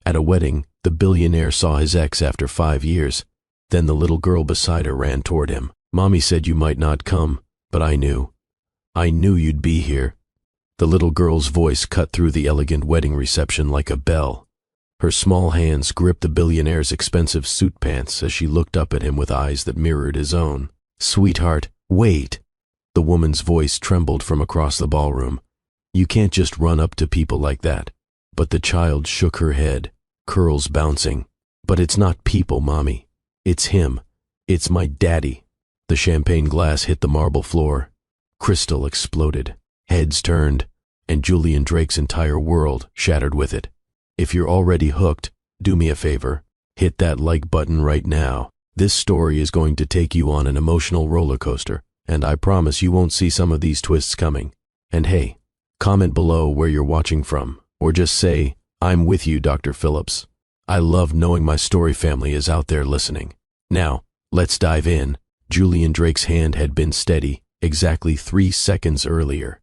At a wedding, the billionaire saw his ex after 5 years. Then the little girl beside her ran toward him. "Mommy said you might not come, but I knew. I knew you'd be here." The little girl's voice cut through the elegant wedding reception like a bell. Her small hands gripped the billionaire's expensive suit pants as she looked up at him with eyes that mirrored his own. "Sweetheart, wait." The woman's voice trembled from across the ballroom. "You can't just run up to people like that." But the child shook her head, curls bouncing. "But it's not people, Mommy. It's him. It's my daddy." The champagne glass hit the marble floor. Crystal exploded. Heads turned, and Julian Drake's entire world shattered with it. If you're already hooked, do me a favor. Hit that like button right now. This story is going to take you on an emotional roller coaster, and I promise you won't see some of these twists coming. And hey, comment below where you're watching from, or just say, "I'm with you, Dr. Phillips." I love knowing my story family is out there listening. Now, let's dive in. Julian Drake's hand had been steady exactly 3 seconds earlier.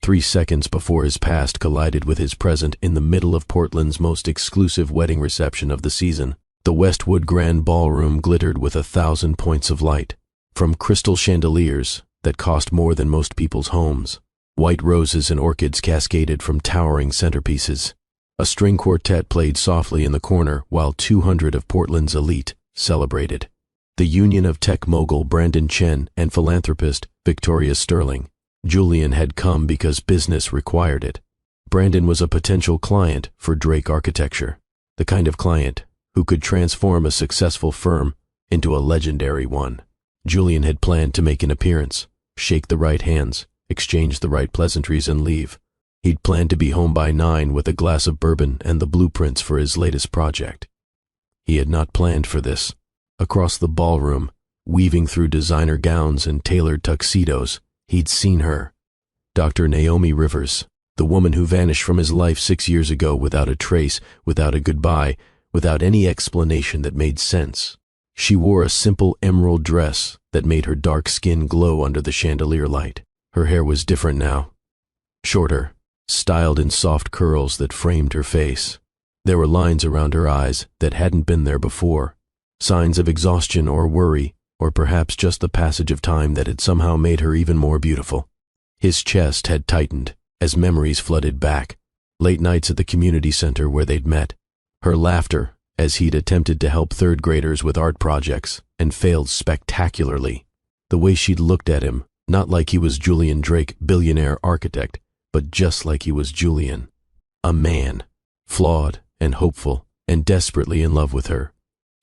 3 seconds before his past collided with his present in the middle of Portland's most exclusive wedding reception of the season. The Westwood Grand Ballroom glittered with 1,000 points of light, from crystal chandeliers that cost more than most people's homes. White roses and orchids cascaded from towering centerpieces. A string quartet played softly in the corner while 200 of Portland's elite celebrated. The union of tech mogul Brandon Chen and philanthropist Victoria Sterling. Julian had come because business required it. Brandon was a potential client for Drake Architecture, the kind of client who could transform a successful firm into a legendary one. Julian had planned to make an appearance, shake the right hands, exchange the right pleasantries, and leave. He'd planned to be home by 9 with a glass of bourbon and the blueprints for his latest project. He had not planned for this. Across the ballroom, weaving through designer gowns and tailored tuxedos, he'd seen her. Dr. Naomi Rivers, the woman who vanished from his life 6 years ago without a trace, without a goodbye, without any explanation that made sense. She wore a simple emerald dress that made her dark skin glow under the chandelier light. Her hair was different now. Shorter, styled in soft curls that framed her face. There were lines around her eyes that hadn't been there before. Signs of exhaustion or worry, or perhaps just the passage of time that had somehow made her even more beautiful. His chest had tightened as memories flooded back. Late nights at the community center where they'd met. Her laughter as he'd attempted to help third graders with art projects and failed spectacularly. The way she'd looked at him, not like he was Julian Drake, billionaire architect, but just like he was Julian. A man, flawed and hopeful and desperately in love with her.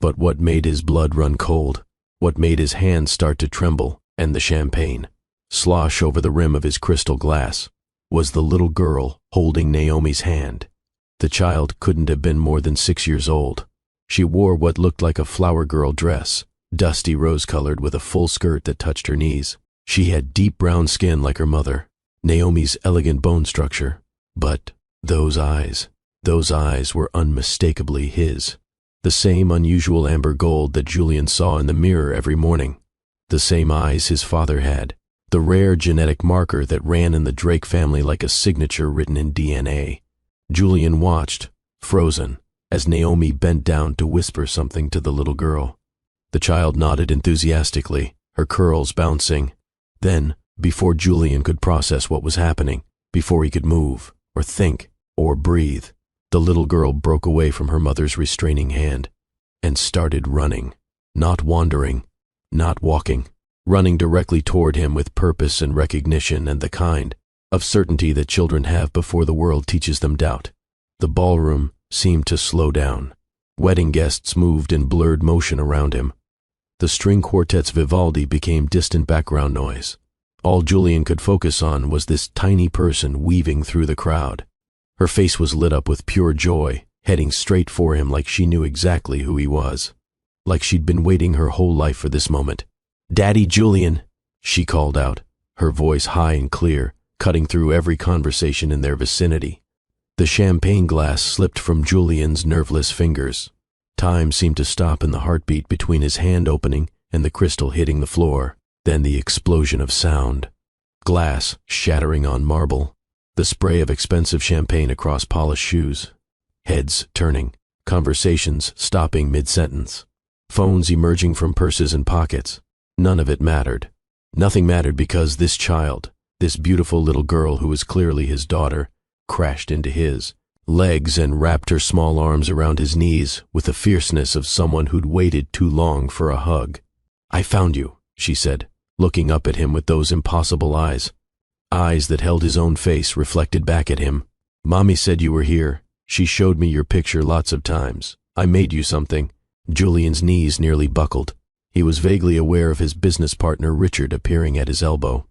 But what made his blood run cold, what made his hands start to tremble, and the champagne slosh over the rim of his crystal glass, was the little girl holding Naomi's hand. The child couldn't have been more than 6 years old. She wore what looked like a flower girl dress, dusty rose-colored with a full skirt that touched her knees. She had deep brown skin like her mother, Naomi's elegant bone structure. But those eyes were unmistakably his. The same unusual amber gold that Julian saw in the mirror every morning. The same eyes his father had. The rare genetic marker that ran in the Drake family like a signature written in DNA. Julian watched, frozen, as Naomi bent down to whisper something to the little girl. The child nodded enthusiastically, her curls bouncing. Then, before Julian could process what was happening, before he could move, or think, or breathe, the little girl broke away from her mother's restraining hand and started running. Not wandering, not walking, running directly toward him with purpose and recognition and the kind of certainty that children have before the world teaches them doubt. The ballroom seemed to slow down. Wedding guests moved in blurred motion around him. The string quartet's Vivaldi became distant background noise. All Julian could focus on was this tiny person weaving through the crowd. Her face was lit up with pure joy, heading straight for him like she knew exactly who he was. Like she'd been waiting her whole life for this moment. "Daddy Julian," she called out, her voice high and clear, cutting through every conversation in their vicinity. The champagne glass slipped from Julian's nerveless fingers. Time seemed to stop in the heartbeat between his hand opening and the crystal hitting the floor. Then the explosion of sound. Glass shattering on marble. The spray of expensive champagne across polished shoes. Heads turning. conversations stopping mid-sentence, phones emerging from purses and pockets. None of it mattered. Nothing mattered because this child, this beautiful little girl who was clearly his daughter, crashed into his legs and wrapped her small arms around his knees with the fierceness of someone who'd waited too long for a hug. "I found you," she said, looking up at him with those impossible eyes that held his own face reflected back at him. "Mommy said you were here. She showed me your picture lots of times. I made you something." Julian's knees nearly buckled. He was vaguely aware of his business partner Richard appearing at his elbow,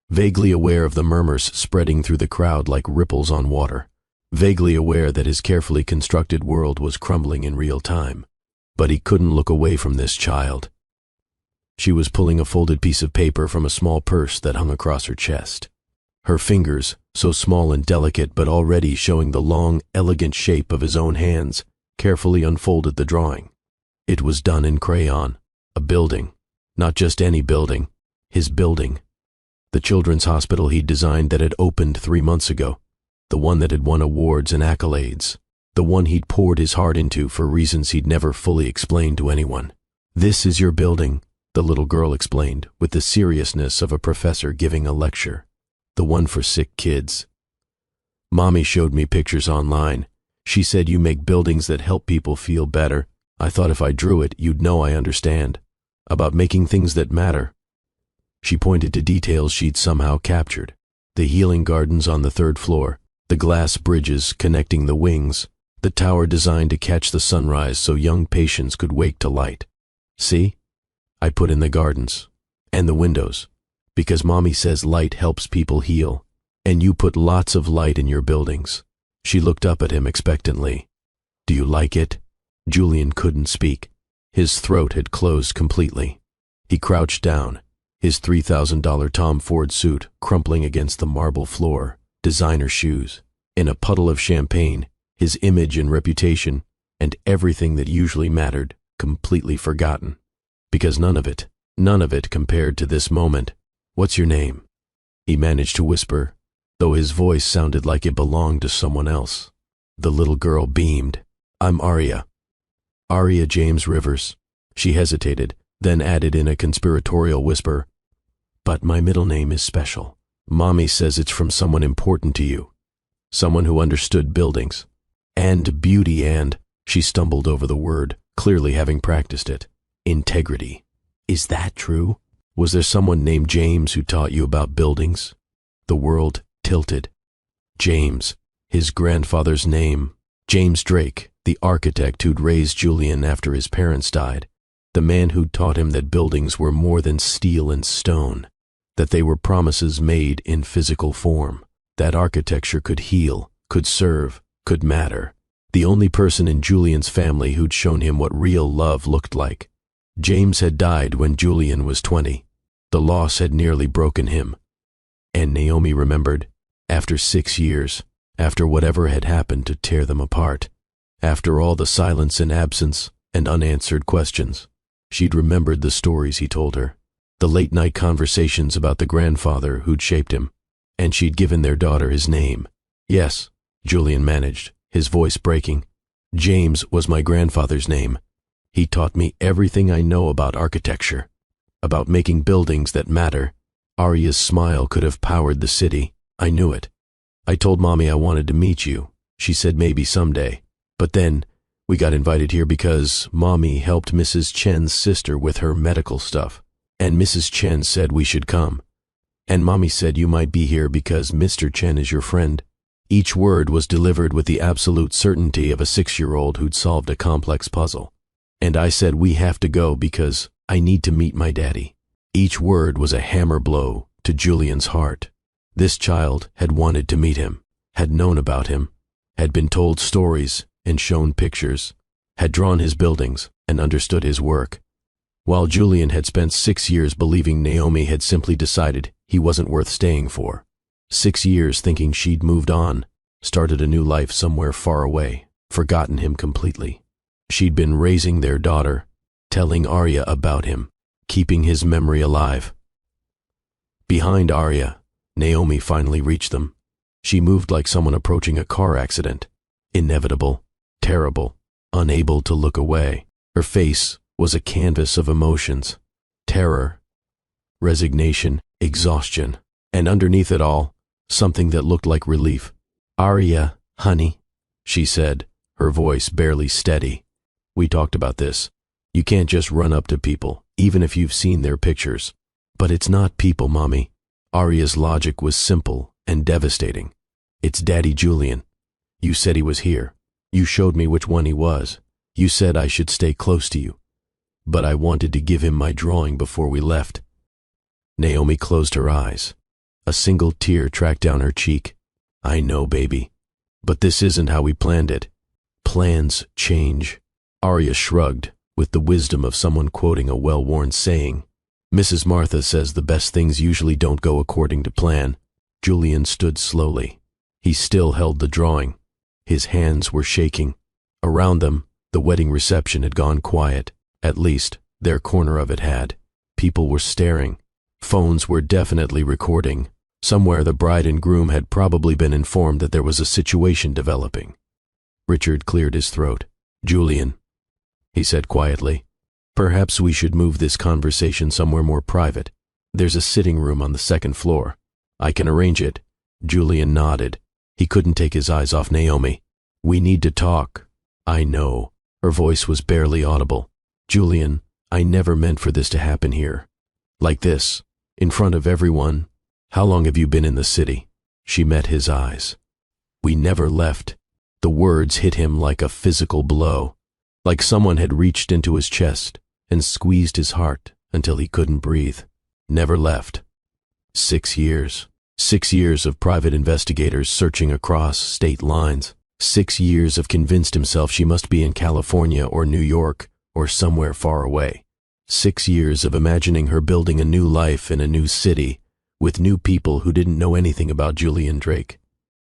vaguely aware of the murmurs spreading through the crowd like ripples on water, vaguely aware that his carefully constructed world was crumbling in real time. But he couldn't look away from this child. She was pulling a folded piece of paper from a small purse that hung across her chest. Her fingers, so small and delicate but already showing the long, elegant shape of his own hands, carefully unfolded the drawing. It was done in crayon. A building. Not just any building. His building. The children's hospital he'd designed that had opened 3 months ago. The one that had won awards and accolades. The one he'd poured his heart into for reasons he'd never fully explained to anyone. "This is your building," the little girl explained with the seriousness of a professor giving a lecture. "The one for sick kids. Mommy showed me pictures online. She said you make buildings that help people feel better. I thought if I drew it, you'd know I understand. About making things that matter." She pointed to details she'd somehow captured. The healing gardens on the 3rd floor, the glass bridges connecting the wings, the tower designed to catch the sunrise so young patients could wake to light. "See? I put in the gardens. And the windows. Because Mommy says light helps people heal. And you put lots of light in your buildings." She looked up at him expectantly. "Do you like it?" Julian couldn't speak. His throat had closed completely. He crouched down, his $3,000 Tom Ford suit crumpling against the marble floor, designer shoes, in a puddle of champagne, his image and reputation, and everything that usually mattered, completely forgotten. Because none of it compared to this moment. "What's your name?" he managed to whisper, though his voice sounded like it belonged to someone else. The little girl beamed. "I'm Aria. Aria James Rivers." She hesitated, then added in a conspiratorial whisper, "But my middle name is special. Mommy says it's from someone important to you. Someone who understood buildings. And beauty and," she stumbled over the word, clearly having practiced it, "integrity. Is that true? Was there someone named James who taught you about buildings?" The world tilted. James, his grandfather's name. James Drake, the architect who'd raised Julian after his parents died. The man who'd taught him that buildings were more than steel and stone, that they were promises made in physical form, that architecture could heal, could serve, could matter. The only person in Julian's family who'd shown him what real love looked like. James had died when Julian was 20. The loss had nearly broken him. And Naomi remembered, after 6 years, after whatever had happened to tear them apart, after all the silence and absence and unanswered questions, she'd remembered the stories he told her, the late-night conversations about the grandfather who'd shaped him, and she'd given their daughter his name. "Yes," Julian managed, his voice breaking. "James was my grandfather's name. He taught me everything I know about architecture, about making buildings that matter." Aria's smile could have powered the city. "I knew it. I told Mommy I wanted to meet you. She said maybe someday. But then, we got invited here because Mommy helped Mrs. Chen's sister with her medical stuff, and Mrs. Chen said we should come. And Mommy said you might be here because Mr. Chen is your friend." Each word was delivered with the absolute certainty of a 6-year-old who'd solved a complex puzzle. "And I said we have to go because I need to meet my daddy." Each word was a hammer blow to Julian's heart. This child had wanted to meet him, had known about him, had been told stories and shown pictures, had drawn his buildings and understood his work, while Julian had spent 6 years believing Naomi had simply decided he wasn't worth staying for. 6 years thinking she'd moved on, started a new life somewhere far away, forgotten him completely. She'd been raising their daughter, telling Arya about him, keeping his memory alive. Behind Arya, Naomi finally reached them. She moved like someone approaching a car accident. Inevitable, terrible, unable to look away. Her face was a canvas of emotions: terror, resignation, exhaustion, and underneath it all, something that looked like relief. "Arya, honey," she said, her voice barely steady. "We talked about this. You can't just run up to people, even if you've seen their pictures." "But it's not people, Mommy." Arya's logic was simple and devastating. "It's Daddy Julian. You said he was here. You showed me which one he was. You said I should stay close to you. But I wanted to give him my drawing before we left." Naomi closed her eyes. A single tear tracked down her cheek. "I know, baby. But this isn't how we planned it. Plans change." Arya shrugged, with the wisdom of someone quoting a well-worn saying. "Mrs. Martha says the best things usually don't go according to plan." Julian stood slowly. He still held the drawing. His hands were shaking. Around them, the wedding reception had gone quiet. At least, their corner of it had. People were staring. Phones were definitely recording. Somewhere the bride and groom had probably been informed that there was a situation developing. Richard cleared his throat. "Julian," he said quietly, "perhaps we should move this conversation somewhere more private. There's a sitting room on the second floor. I can arrange it." Julian nodded. He couldn't take his eyes off Naomi. "We need to talk." "I know." Her voice was barely audible. "Julian, I never meant for this to happen here. Like this, in front of everyone. How long have you been in the city?" She met his eyes. "We never left." The words hit him like a physical blow, like someone had reached into his chest and squeezed his heart until he couldn't breathe. Never left. 6 years. 6 years of private investigators searching across state lines. 6 years of convinced himself she must be in California or New York or somewhere far away. 6 years of imagining her building a new life in a new city with new people who didn't know anything about Julian Drake.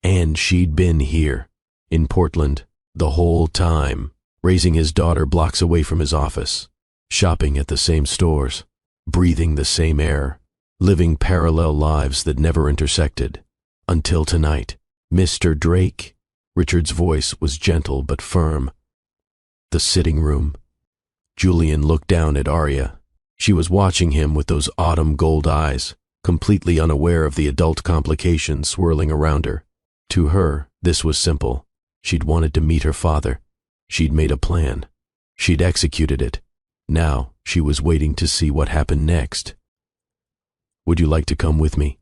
And she'd been here, in Portland, the whole time, raising his daughter blocks away from his office, shopping at the same stores, breathing the same air, living parallel lives that never intersected. Until tonight. "Mr. Drake," Richard's voice was gentle but firm. The sitting room. Julian looked down at Arya. She was watching him with those autumn gold eyes, completely unaware of the adult complications swirling around her. To her, this was simple. She'd wanted to meet her father. She'd made a plan. She'd executed it. Now she was waiting to see what happened next. "Would you like to come with me?"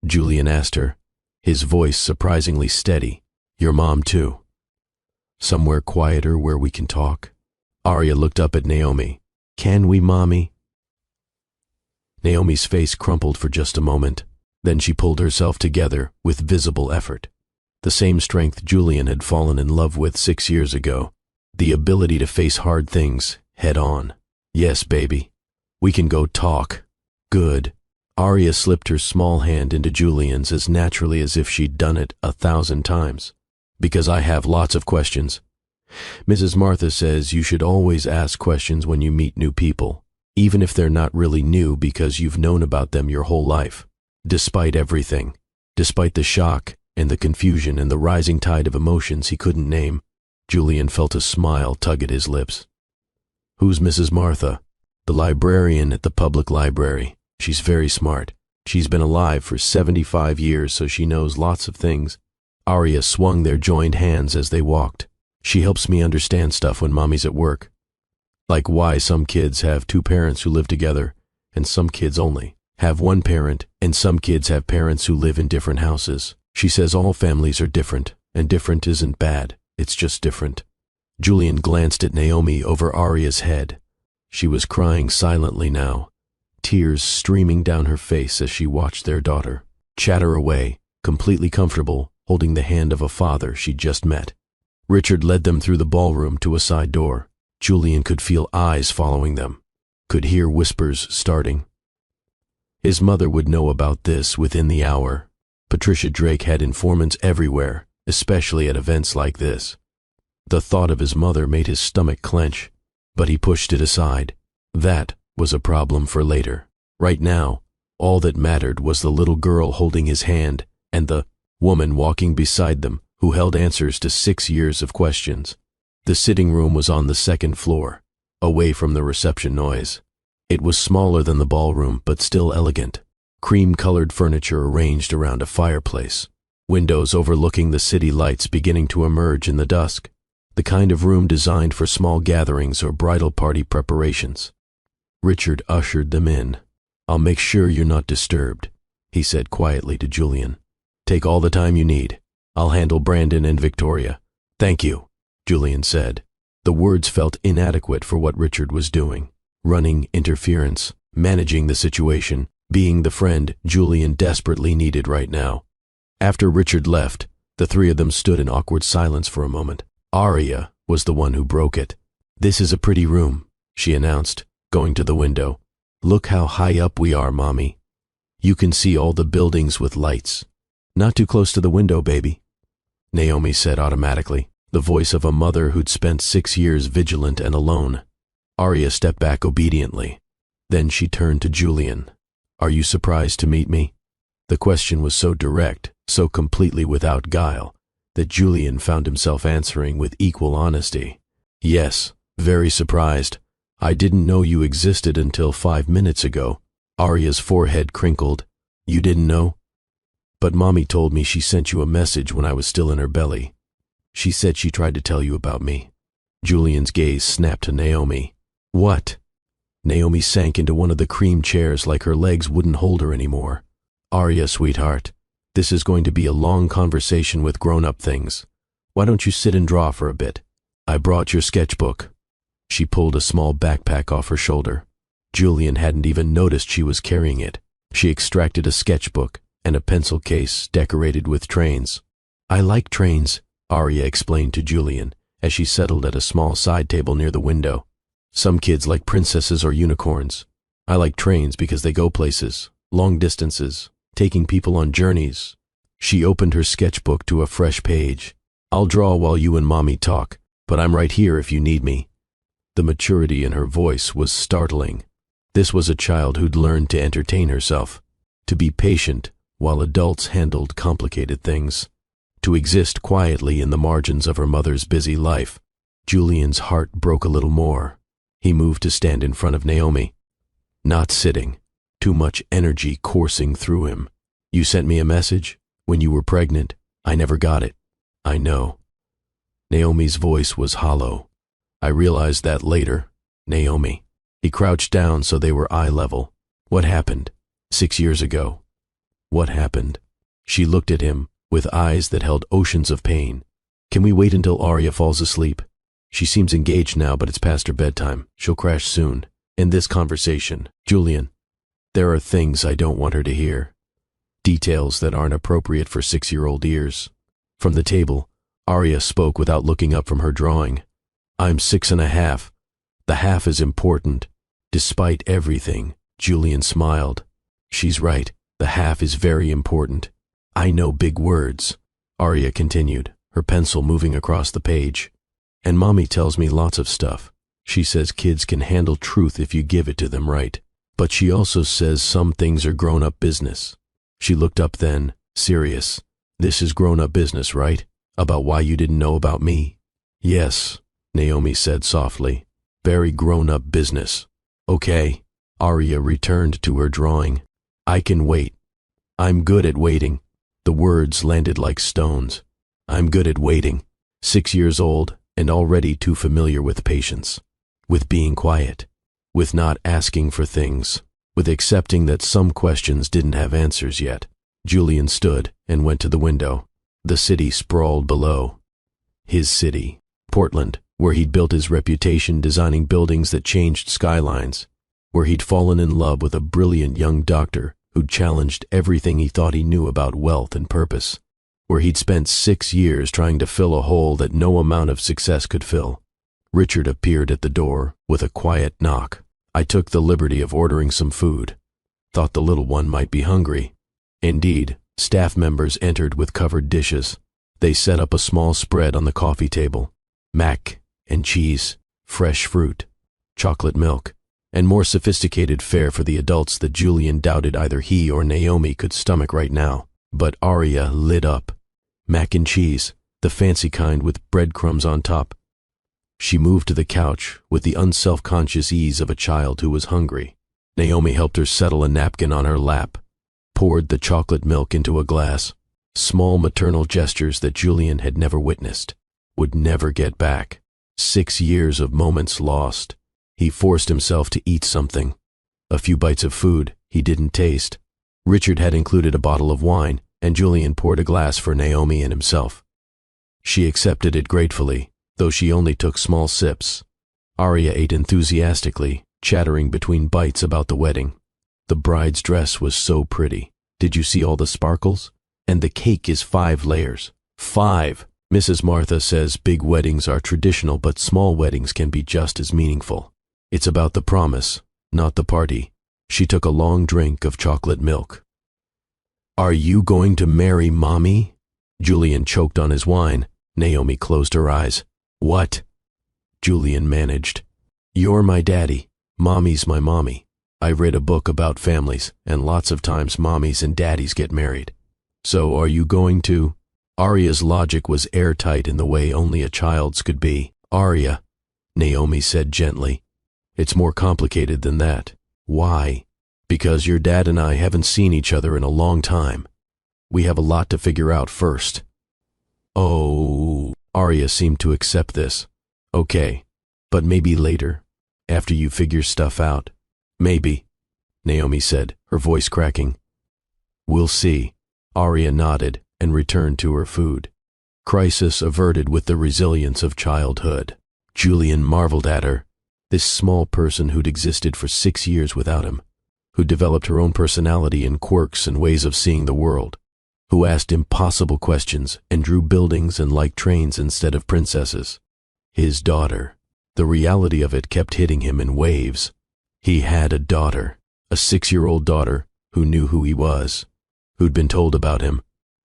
Julian asked her, his voice surprisingly steady. "Your mom, too." "Somewhere quieter where we can talk?" Arya looked up at Naomi. "Can we, Mommy?" Naomi's face crumpled for just a moment. Then she pulled herself together with visible effort. The same strength Julian had fallen in love with 6 years ago. The ability to face hard things head on. "Yes, baby. We can go talk." "Good." Arya slipped her small hand into Julian's as naturally as if she'd done it 1,000 times. "Because I have lots of questions. Mrs. Martha says you should always ask questions when you meet new people, even if they're not really new because you've known about them your whole life. Despite everything, despite the shock and the confusion and the rising tide of emotions he couldn't name, Julian felt a smile tug at his lips. "Who's Mrs. Martha?" "The librarian at the public library. She's very smart. She's been alive for 75 years, so she knows lots of things." Arya swung their joined hands as they walked. "She helps me understand stuff when Mommy's at work. Like why some kids have 2 parents who live together, and some kids only have 1 parent, and some kids have parents who live in different houses. She says all families are different, and different isn't bad, it's just different." Julian glanced at Naomi over Arya's head. She was crying silently now, tears streaming down her face as she watched their daughter chatter away, completely comfortable, holding the hand of a father she'd just met. Richard led them through the ballroom to a side door. Julian could feel eyes following them, could hear whispers starting. His mother would know about this within the hour. Patricia Drake had informants everywhere, especially at events like this. The thought of his mother made his stomach clench, but he pushed it aside. That was a problem for later. Right now, all that mattered was the little girl holding his hand and the woman walking beside them who held answers to 6 years of questions. The sitting room was on the second floor, away from the reception noise. It was smaller than the ballroom, but still elegant. Cream-colored furniture arranged around a fireplace. Windows overlooking the city lights beginning to emerge in the dusk. The kind of room designed for small gatherings or bridal party preparations. Richard ushered them in. "I'll make sure you're not disturbed," he said quietly to Julian. "Take all the time you need. I'll handle Brandon and Victoria." "Thank you," Julian said. The words felt inadequate for what Richard was doing. Running interference, managing the situation, being the friend Julian desperately needed right now. After Richard left, the three of them stood in awkward silence for a moment. Arya was the one who broke it. "This is a pretty room," she announced, going to the window. "Look how high up we are, Mommy. You can see all the buildings with lights." "Not too close to the window, baby," Naomi said automatically, the voice of a mother who'd spent 6 years vigilant and alone. Arya stepped back obediently. Then she turned to Julian. "Are you surprised to meet me?" The question was so direct, so completely without guile, that Julian found himself answering with equal honesty. "Yes, very surprised. I didn't know you existed until 5 minutes ago." Arya's forehead crinkled. "You didn't know?" "But Mommy told me she sent you a message when I was still in her belly. She said she tried to tell you about me." Julian's gaze snapped to Naomi. "What?" Naomi sank into one of the cream chairs like her legs wouldn't hold her anymore. "Arya, sweetheart, this is going to be a long conversation with grown-up things. Why don't you sit and draw for a bit? I brought your sketchbook." She pulled a small backpack off her shoulder. Julian hadn't even noticed she was carrying it. She extracted a sketchbook and a pencil case decorated with trains. "I like trains," Arya explained to Julian as she settled at a small side table near the window. "Some kids like princesses or unicorns. I like trains because they go places, long distances, taking people on journeys." She opened her sketchbook to a fresh page. "I'll draw while you and Mommy talk, but I'm right here if you need me." The maturity in her voice was startling. This was a child who'd learned to entertain herself, to be patient while adults handled complicated things, to exist quietly in the margins of her mother's busy life. Julian's heart broke a little more. He moved to stand in front of Naomi. Not sitting, too much energy coursing through him. "You sent me a message when you were pregnant. I never got it." "I know." Naomi's voice was hollow. "I realized that later, Naomi." He crouched down so they were eye level. "What happened? 6 years ago. What happened?" She looked at him with eyes that held oceans of pain. "Can we wait until Arya falls asleep? She seems engaged now, but it's past her bedtime. She'll crash soon. In this conversation, Julian, there are things I don't want her to hear. Details that aren't appropriate for 6-year-old ears." From the table, Arya spoke without looking up from her drawing. "I'm 6.5. The half is important. Despite everything," Julian smiled. "She's right. The half is very important. I know big words," Arya continued, her pencil moving across the page. "And Mommy tells me lots of stuff. She says kids can handle truth if you give it to them right. But she also says some things are grown-up business." She looked up then, serious. "This is grown-up business, right? About why you didn't know about me?" "Yes," Naomi said softly. "Very grown-up business." "Okay." Arya returned to her drawing. "I can wait. I'm good at waiting." The words landed like stones. "I'm good at waiting. 6 years old and already too familiar with patience. With being quiet. With not asking for things. With accepting that some questions didn't have answers yet." Julian stood and went to the window. The city sprawled below. His city, Portland, where he'd built his reputation designing buildings that changed skylines, where he'd fallen in love with a brilliant young doctor who'd challenged everything he thought he knew about wealth and purpose, where he'd spent 6 years trying to fill a hole that no amount of success could fill. Richard appeared at the door with a quiet knock. I took the liberty of ordering some food. Thought the little one might be hungry. Indeed, staff members entered with covered dishes. They set up a small spread on the coffee table. Mac and cheese, fresh fruit, chocolate milk, and more sophisticated fare for the adults that Julian doubted either he or Naomi could stomach right now. But Arya lit up. Mac and cheese, the fancy kind with breadcrumbs on top. She moved to the couch with the unself-conscious ease of a child who was hungry. Naomi helped her settle a napkin on her lap, poured the chocolate milk into a glass. Small maternal gestures that Julian had never witnessed, would never get back. 6 years of moments lost. He forced himself to eat something. A few bites of food he didn't taste. Richard had included a bottle of wine, and Julian poured a glass for Naomi and himself. She accepted it gratefully, though she only took small sips. Arya ate enthusiastically, chattering between bites about the wedding. The bride's dress was so pretty. Did you see all the sparkles? And the cake is 5 layers. 5! Mrs. Martha says big weddings are traditional, but small weddings can be just as meaningful. It's about the promise, not the party. She took a long drink of chocolate milk. Are you going to marry Mommy? Julian choked on his wine. Naomi closed her eyes. What? Julian managed. You're my daddy. Mommy's my mommy. I read a book about families, and lots of times mommies and daddies get married. So are you going to? Arya's logic was airtight in the way only a child's could be. Arya, Naomi said gently, it's more complicated than that. Why? Because your dad and I haven't seen each other in a long time. We have a lot to figure out first. Oh, Arya seemed to accept this. Okay, but maybe later, after you figure stuff out. Maybe, Naomi said, her voice cracking. We'll see. Arya nodded and returned to her food. Crisis averted with the resilience of childhood. Julian marveled at her, this small person who'd existed for 6 years without him, who developed her own personality and quirks and ways of seeing the world, who asked impossible questions and drew buildings and liked trains instead of princesses. His daughter. The reality of it kept hitting him in waves. He had a daughter, a 6-year-old daughter who knew who he was, who'd been told about him,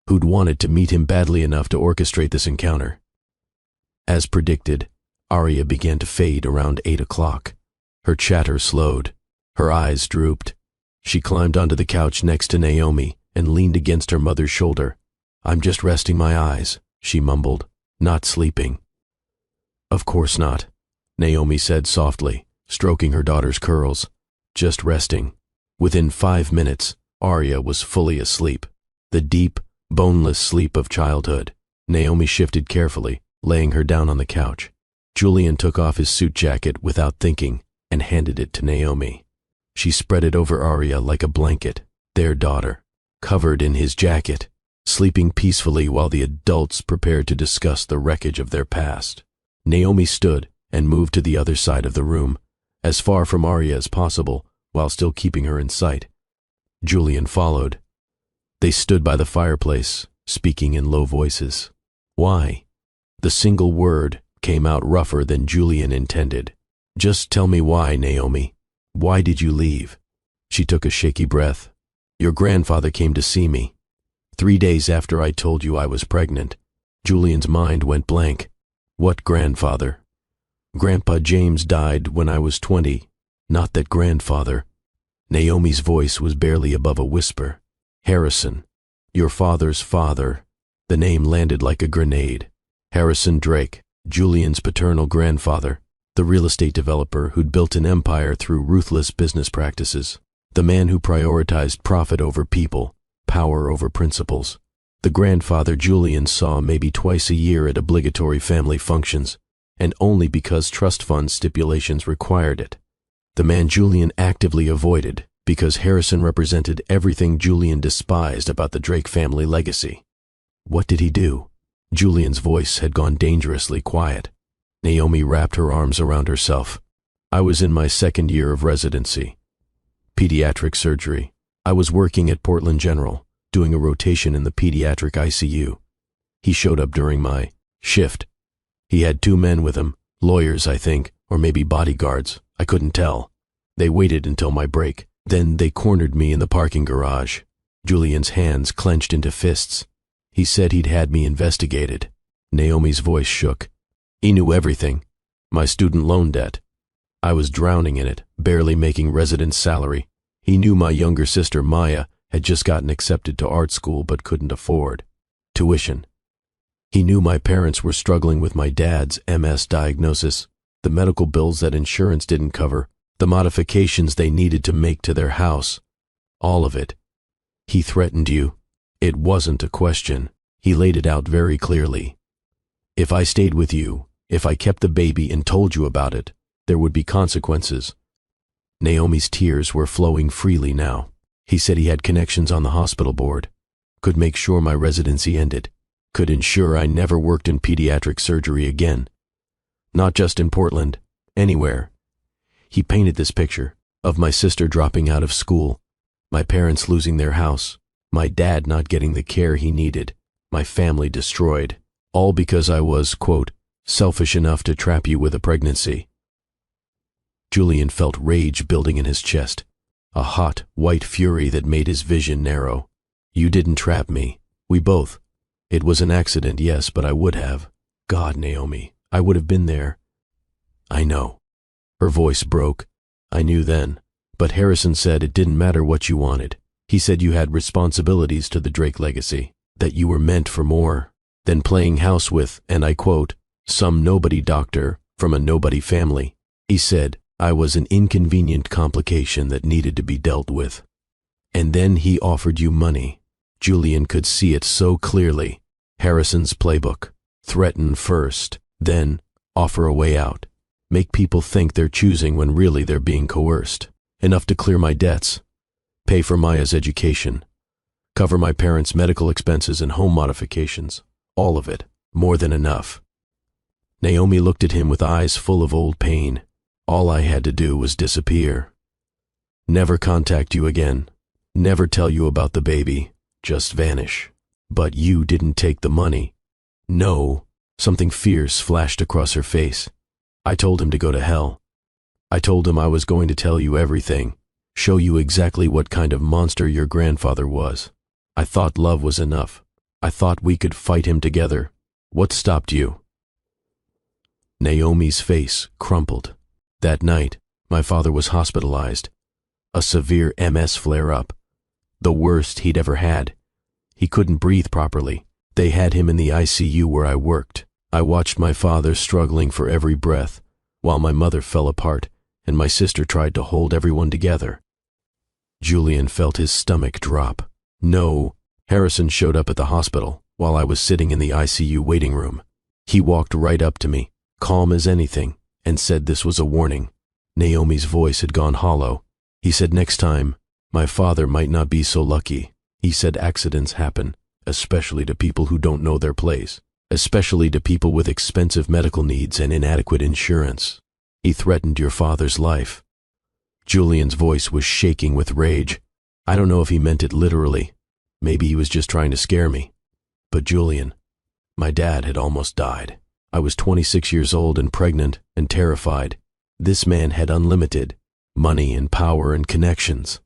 who'd wanted to meet him badly enough to orchestrate this encounter. As predicted, Arya began to fade around 8 o'clock. Her chatter slowed. Her eyes drooped. She climbed onto the couch next to Naomi and leaned against her mother's shoulder. I'm just resting my eyes, she mumbled, not sleeping. Of course not, Naomi said softly, stroking her daughter's curls. Just resting. Within 5 minutes, Arya was fully asleep. The deep, boneless sleep of childhood. Naomi shifted carefully, laying her down on the couch. Julian took off his suit jacket without thinking and handed it to Naomi. She spread it over Arya like a blanket, their daughter, covered in his jacket, sleeping peacefully while the adults prepared to discuss the wreckage of their past. Naomi stood and moved to the other side of the room, as far from Arya as possible, while still keeping her in sight. Julian followed. They stood by the fireplace, speaking in low voices. Why? The single word came out rougher than Julian intended. Just tell me why, Naomi. Why did you leave? She took a shaky breath. Your grandfather came to see me. 3 days after I told you I was pregnant. Julian's mind went blank. What grandfather? Grandpa James died when I was 20. Not that grandfather. Naomi's voice was barely above a whisper. Harrison. Your father's father. The name landed like a grenade. Harrison Drake, Julian's paternal grandfather, the real estate developer who'd built an empire through ruthless business practices, the man who prioritized profit over people, power over principles, the grandfather Julian saw maybe twice a year at obligatory family functions, and only because trust fund stipulations required it. The man Julian actively avoided because Harrison represented everything Julian despised about the Drake family legacy. What did he do? Julian's voice had gone dangerously quiet. Naomi wrapped her arms around herself. I was in my 2nd year of residency. Pediatric surgery. I was working at Portland General, doing a rotation in the pediatric ICU. He showed up during my shift. He had 2 men with him, lawyers, I think, or maybe bodyguards. I couldn't tell. They waited until my break. Then they cornered me in the parking garage. Julian's hands clenched into fists. He said he'd had me investigated. Naomi's voice shook. He knew everything. My student loan debt. I was drowning in it, barely making residence salary. He knew my younger sister, Maya, had just gotten accepted to art school but couldn't afford tuition. He knew my parents were struggling with my dad's MS diagnosis, the medical bills that insurance didn't cover, the modifications they needed to make to their house. All of it. He threatened you. It wasn't a question. He laid it out very clearly. If I stayed with you, if I kept the baby and told you about it, there would be consequences. Naomi's tears were flowing freely now. He said he had connections on the hospital board, could make sure my residency ended, could ensure I never worked in pediatric surgery again. Not just in Portland, anywhere. He painted this picture of my sister dropping out of school, my parents losing their house, my dad not getting the care he needed, my family destroyed, all because I was, quote, selfish enough to trap you with a pregnancy. Julian felt rage building in his chest, a hot, white fury that made his vision narrow. You didn't trap me. We both. It was an accident, yes, but I would have. God, Naomi, I would have been there. I know. Her voice broke. I knew then. But Harrison said it didn't matter what you wanted. He said you had responsibilities to the Drake legacy, that you were meant for more than playing house with, and I quote, some nobody doctor from a nobody family. He said I was an inconvenient complication that needed to be dealt with. And then he offered you money. Julian could see it so clearly. Harrison's playbook. Threaten first, then offer a way out. Make people think they're choosing when really they're being coerced. Enough to clear my debts. Pay for Maya's education. Cover my parents' medical expenses and home modifications. All of it. More than enough. Naomi looked at him with eyes full of old pain. All I had to do was disappear. Never contact you again. Never tell you about the baby. Just vanish. But you didn't take the money. No. Something fierce flashed across her face. I told him to go to hell. I told him I was going to tell you everything. Show you exactly what kind of monster your grandfather was. I thought love was enough. I thought we could fight him together. What stopped you? Naomi's face crumpled. That night, my father was hospitalized. A severe MS flare-up. The worst he'd ever had. He couldn't breathe properly. They had him in the ICU where I worked. I watched my father struggling for every breath, while my mother fell apart and my sister tried to hold everyone together. Julian felt his stomach drop. No, Harrison showed up at the hospital while I was sitting in the ICU waiting room. He walked right up to me, calm as anything, and said this was a warning. Naomi's voice had gone hollow. He said next time, my father might not be so lucky. He said accidents happen, especially to people who don't know their place, especially to people with expensive medical needs and inadequate insurance. He threatened your father's life. Julian's voice was shaking with rage. I don't know if he meant it literally. Maybe he was just trying to scare me. But Julian, my dad had almost died. I was 26 years old and pregnant and terrified. This man had unlimited money and power and connections.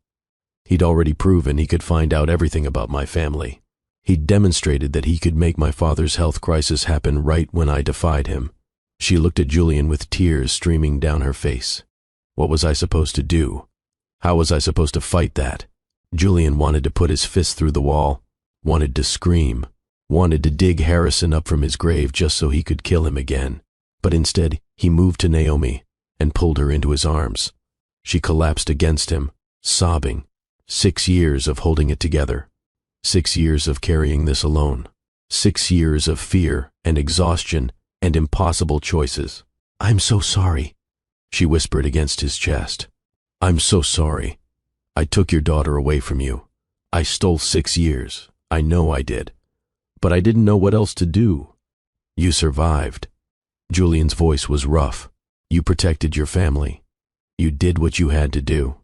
He'd already proven he could find out everything about my family. He'd demonstrated that he could make my father's health crisis happen right when I defied him. She looked at Julian with tears streaming down her face. What was I supposed to do? How was I supposed to fight that? Julian wanted to put his fist through the wall, wanted to scream, wanted to dig Harrison up from his grave just so he could kill him again. But instead, he moved to Naomi and pulled her into his arms. She collapsed against him, sobbing. 6 years of holding it together. 6 years of carrying this alone. 6 years of fear and exhaustion and impossible choices. I'm so sorry, she whispered against his chest. I'm so sorry. I took your daughter away from you. I stole 6 years. I know I did. But I didn't know what else to do. You survived. Julian's voice was rough. You protected your family. You did what you had to do.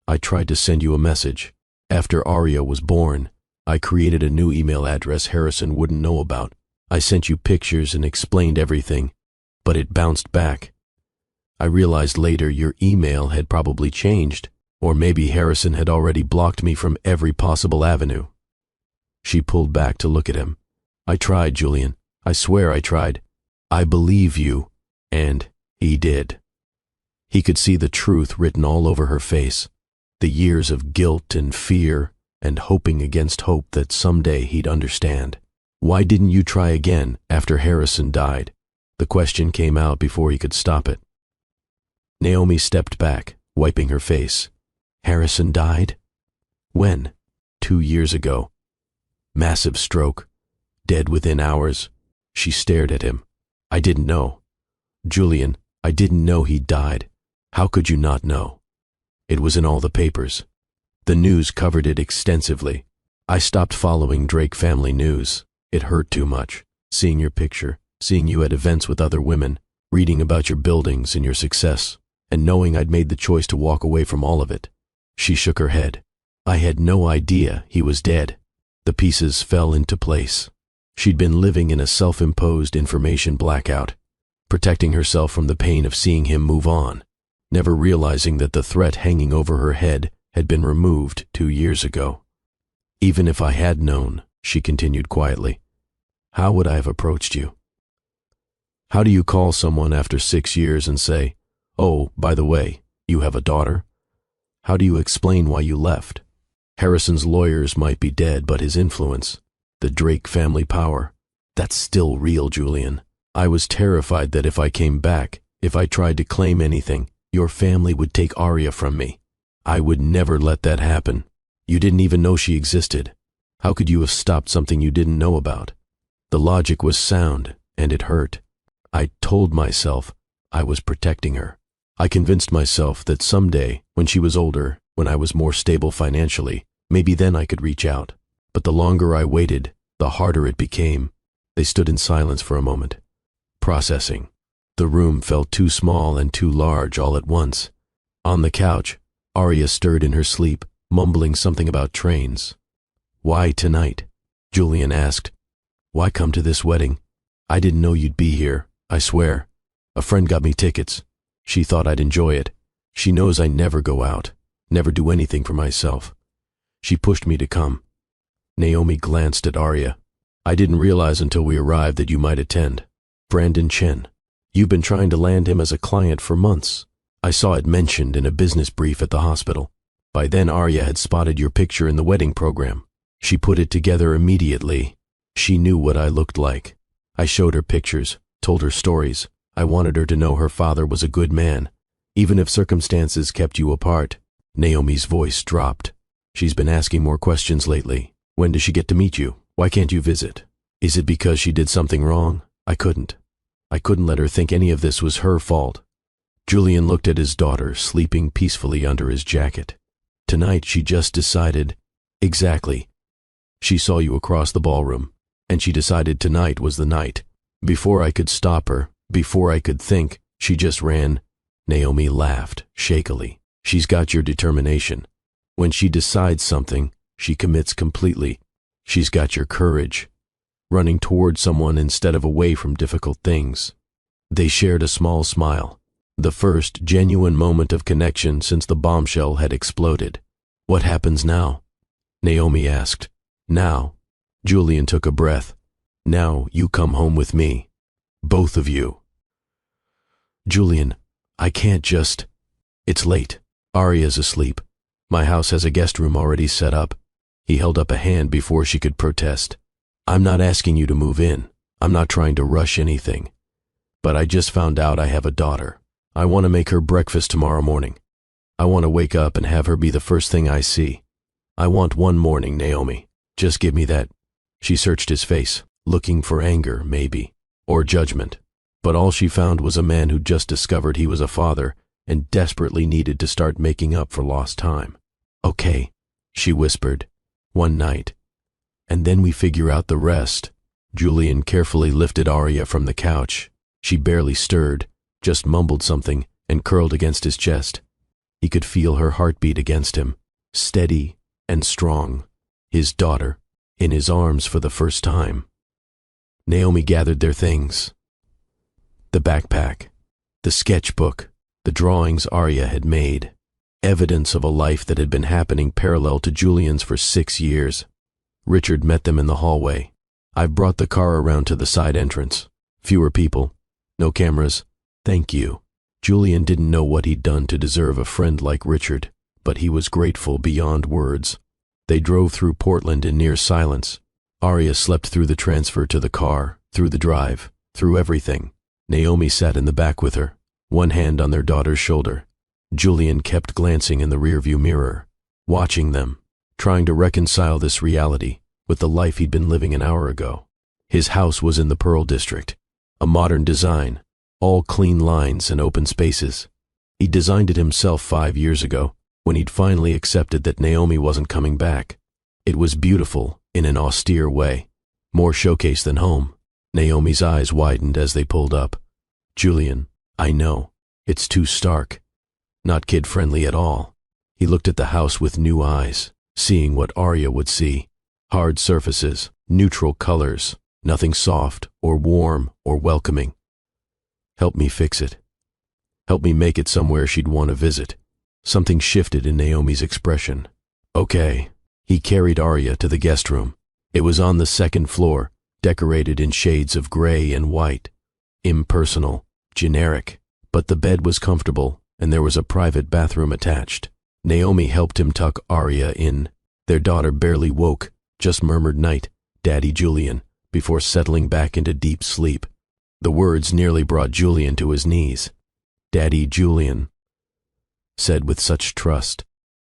I tried to send you a message. After Aria was born, I created a new email address Harrison wouldn't know about. I sent you pictures and explained everything, but it bounced back. I realized later your email had probably changed, or maybe Harrison had already blocked me from every possible avenue. She pulled back to look at him. I tried, Julian. I swear I tried. I believe you. And he did. He could see the truth written all over her face, the years of guilt and fear and hoping against hope that someday he'd understand. Why didn't you try again after Harrison died? The question came out before he could stop it. Naomi stepped back, wiping her face. Harrison died? When? 2 years ago. Massive stroke. Dead within hours. She stared at him. I didn't know. Julian, I didn't know he died. How could you not know? It was in all the papers. The news covered it extensively. I stopped following Drake family news. It hurt too much. Seeing your picture, seeing you at events with other women, reading about your buildings and your success, and knowing I'd made the choice to walk away from all of it. She shook her head. I had no idea he was dead. The pieces fell into place. She'd been living in a self-imposed information blackout, protecting herself from the pain of seeing him move on, never realizing that the threat hanging over her head had been removed 2 years ago. Even if I had known, she continued quietly, how would I have approached you? How do you call someone after 6 years and say, oh, by the way, you have a daughter? How do you explain why you left? Harrison's lawyers might be dead, but his influence, the Drake family power, that's still real, Julian. I was terrified that if I came back, if I tried to claim anything, your family would take Arya from me. I would never let that happen. You didn't even know she existed. How could you have stopped something you didn't know about? The logic was sound, and it hurt. I told myself I was protecting her. I convinced myself that someday, when she was older, when I was more stable financially, maybe then I could reach out. But the longer I waited, the harder it became. They stood in silence for a moment, processing. The room felt too small and too large all at once. On the couch, Arya stirred in her sleep, mumbling something about trains. Why tonight? Julian asked. Why come to this wedding? I didn't know you'd be here, I swear. A friend got me tickets. She thought I'd enjoy it. She knows I never go out, never do anything for myself. She pushed me to come. Naomi glanced at Arya. I didn't realize until we arrived that you might attend. Brandon Chen. You've been trying to land him as a client for months. I saw it mentioned in a business brief at the hospital. By then Arya had spotted your picture in the wedding program. She put it together immediately. She knew what I looked like. I showed her pictures, told her stories. I wanted her to know her father was a good man, even if circumstances kept you apart. Naomi's voice dropped. She's been asking more questions lately. When does she get to meet you? Why can't you visit? Is it because she did something wrong? I couldn't let her think any of this was her fault. Julian looked at his daughter sleeping peacefully under his jacket. Tonight she just decided. Exactly. She saw you across the ballroom, and she decided tonight was the night. Before I could stop her, before I could think, she just ran. Naomi laughed, shakily. She's got your determination. When she decides something, she commits completely. She's got your courage, running toward someone instead of away from difficult things. They shared a small smile, the first genuine moment of connection since the bombshell had exploded. What happens now? Naomi asked. Now. Julian took a breath. Now you come home with me. Both of you. Julian, I can't just... It's late. Arya's asleep. My house has a guest room already set up. He held up a hand before she could protest. I'm not asking you to move in. I'm not trying to rush anything. But I just found out I have a daughter. I want to make her breakfast tomorrow morning. I want to wake up and have her be the first thing I see. I want one morning, Naomi. Just give me that. She searched his face, looking for anger, maybe, or judgment. But all she found was a man who'd just discovered he was a father and desperately needed to start making up for lost time. Okay, she whispered. One night. And then we figure out the rest. Julian carefully lifted Arya from the couch. She barely stirred, just mumbled something and curled against his chest. He could feel her heartbeat against him, steady and strong. His daughter, in his arms for the first time. Naomi gathered their things. The backpack, the sketchbook, the drawings Arya had made. Evidence of a life that had been happening parallel to Julian's for 6 years. Richard met them in the hallway. I've brought the car around to the side entrance. Fewer people. No cameras. Thank you. Julian didn't know what he'd done to deserve a friend like Richard, but he was grateful beyond words. They drove through Portland in near silence. Arya slept through the transfer to the car, through the drive, through everything. Naomi sat in the back with her, one hand on their daughter's shoulder. Julian kept glancing in the rearview mirror, watching them, trying to reconcile this reality with the life he'd been living an hour ago. His house was in the Pearl District, a modern design, all clean lines and open spaces. He designed it himself 5 years ago, when he'd finally accepted that Naomi wasn't coming back. It was beautiful in an austere way, more showcase than home. Naomi's eyes widened as they pulled up. Julian, I know, it's too stark. Not kid-friendly at all. He looked at the house with new eyes, seeing what Arya would see. Hard surfaces, neutral colors, nothing soft or warm or welcoming. Help me fix it. Help me make it somewhere she'd want to visit. Something shifted in Naomi's expression. Okay. He carried Arya to the guest room. It was on the second floor, decorated in shades of gray and white. Impersonal, generic, but the bed was comfortable and there was a private bathroom attached. Naomi helped him tuck Arya in. Their daughter barely woke, just murmured "Night, Daddy Julian," before settling back into deep sleep. The words nearly brought Julian to his knees. Daddy Julian, said with such trust,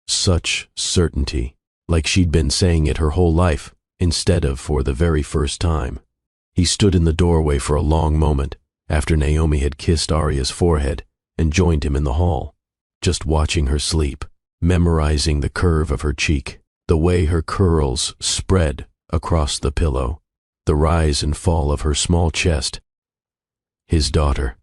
such certainty, like she'd been saying it her whole life, instead of for the very first time. He stood in the doorway for a long moment, after Naomi had kissed Arya's forehead and joined him in the hall, just watching her sleep, memorizing the curve of her cheek, the way her curls spread across the pillow, the rise and fall of her small chest. His daughter,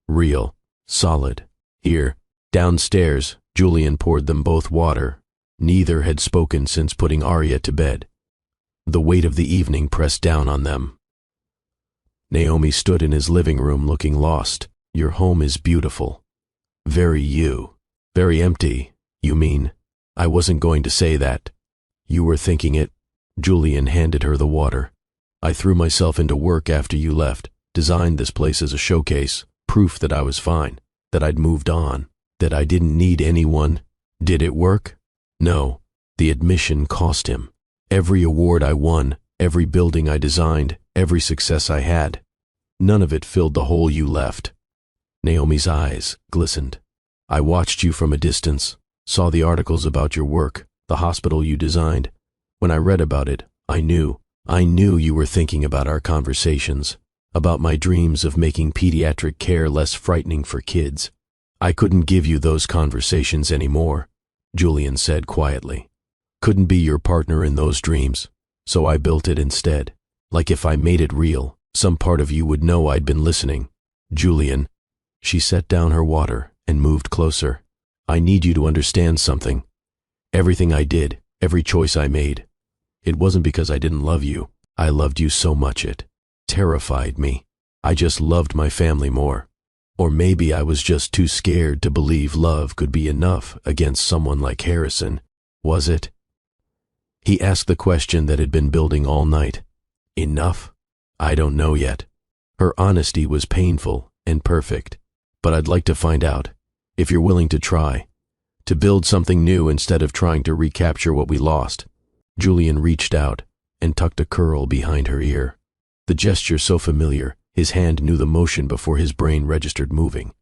real, solid. Here, downstairs, Julian poured them both water. Neither had spoken since putting Arya to bed. The weight of the evening pressed down on them. Naomi stood in his living room looking lost. Your home is beautiful. Very you. Very empty, you mean. I wasn't going to say that. You were thinking it. Julian handed her the water. I threw myself into work after you left, designed this place as a showcase, proof that I was fine, that I'd moved on, that I didn't need anyone. Did it work? No. The admission cost him. Every award I won, every building I designed, every success I had, none of it filled the hole you left. Naomi's eyes glistened. I watched you from a distance, saw the articles about your work, the hospital you designed. When I read about it, I knew you were thinking about our conversations, about my dreams of making pediatric care less frightening for kids. I couldn't give you those conversations anymore, Julian said quietly. Couldn't be your partner in those dreams, so I built it instead. Like if I made it real, some part of you would know I'd been listening. Julian. She set down her water and moved closer. I need you to understand something. Everything I did, every choice I made, it wasn't because I didn't love you. I loved you so much it terrified me. I just loved my family more. Or maybe I was just too scared to believe love could be enough against someone like Harrison. Was it? He asked the question that had been building all night. Enough? I don't know yet. Her honesty was painful and perfect, but I'd like to find out, if you're willing to try, to build something new instead of trying to recapture what we lost. Julian reached out and tucked a curl behind her ear. The gesture so familiar, his hand knew the motion before his brain registered moving.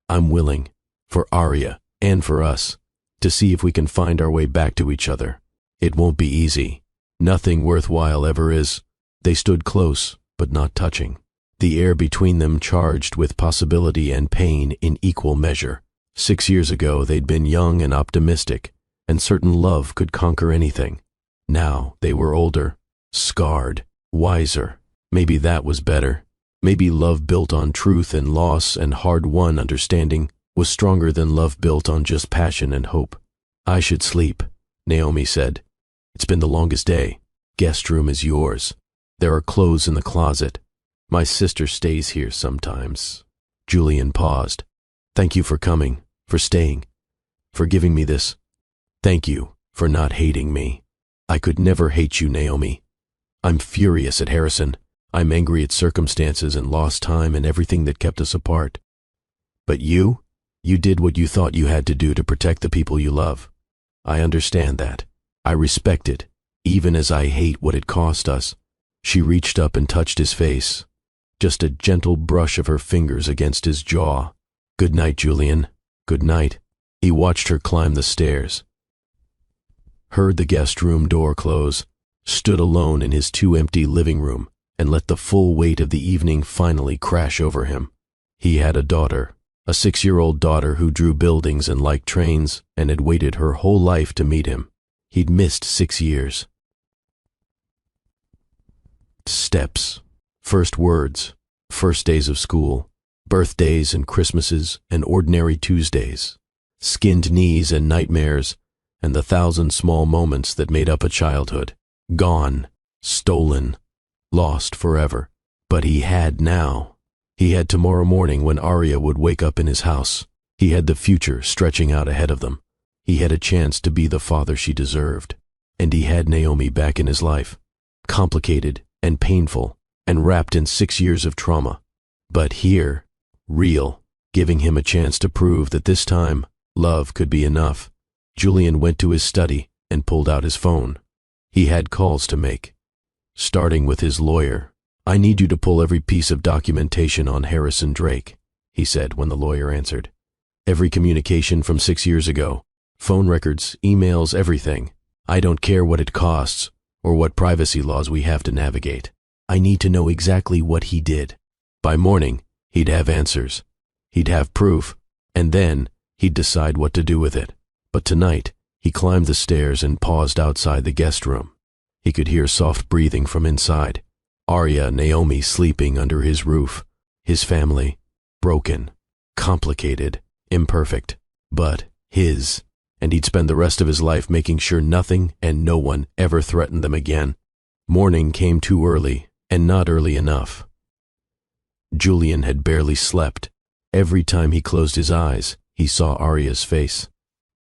I'm willing, for Arya and for us, to see if we can find our way back to each other. It won't be easy. Nothing worthwhile ever is. They stood close, but not touching. The air between them charged with possibility and pain in equal measure. 6 years ago they'd been young and optimistic, and certain love could conquer anything. Now they were older, scarred, wiser. Maybe that was better. Maybe love built on truth and loss and hard-won understanding was stronger than love built on just passion and hope. I should sleep, Naomi said. It's been the longest day. Guest room is yours. There are clothes in the closet. My sister stays here sometimes. Julian paused. Thank you for coming, for staying, for giving me this. Thank you for not hating me. I could never hate you, Naomi. I'm furious at Harrison. I'm angry at circumstances and lost time and everything that kept us apart. But you did what you thought you had to do to protect the people you love. I understand that. I respect it, even as I hate what it cost us. She reached up and touched his face. Just a gentle brush of her fingers against his jaw. "Good night, Julian. Good night." He watched her climb the stairs, heard the guest room door close, stood alone in his too empty living room, and let the full weight of the evening finally crash over him. He had a daughter, a 6-year-old daughter who drew buildings and liked trains and had waited her whole life to meet him. He'd missed 6 years. Steps, first words, first days of school, birthdays and Christmases and ordinary Tuesdays, skinned knees and nightmares, and the 1,000 small moments that made up a childhood. Gone, stolen, lost forever. But he had now. He had tomorrow morning when Arya would wake up in his house. He had the future stretching out ahead of them. He had a chance to be the father she deserved. And he had Naomi back in his life. Complicated and painful and wrapped in 6 years of trauma. But here, real, giving him a chance to prove that this time, love could be enough. Julian went to his study and pulled out his phone. He had calls to make, starting with his lawyer. "I need you to pull every piece of documentation on Harrison Drake," he said when the lawyer answered. "Every communication from 6 years ago. Phone records, emails, everything. I don't care what it costs or what privacy laws we have to navigate. I need to know exactly what he did." By morning, he'd have answers. He'd have proof, and then he'd decide what to do with it. But tonight, he climbed the stairs and paused outside the guest room. He could hear soft breathing from inside. Arya and Naomi sleeping under his roof. His family, broken, complicated, imperfect, but his. And he'd spend the rest of his life making sure nothing and no one ever threatened them again. Morning came too early, and not early enough. Julian had barely slept. Every time he closed his eyes, he saw Arya's face.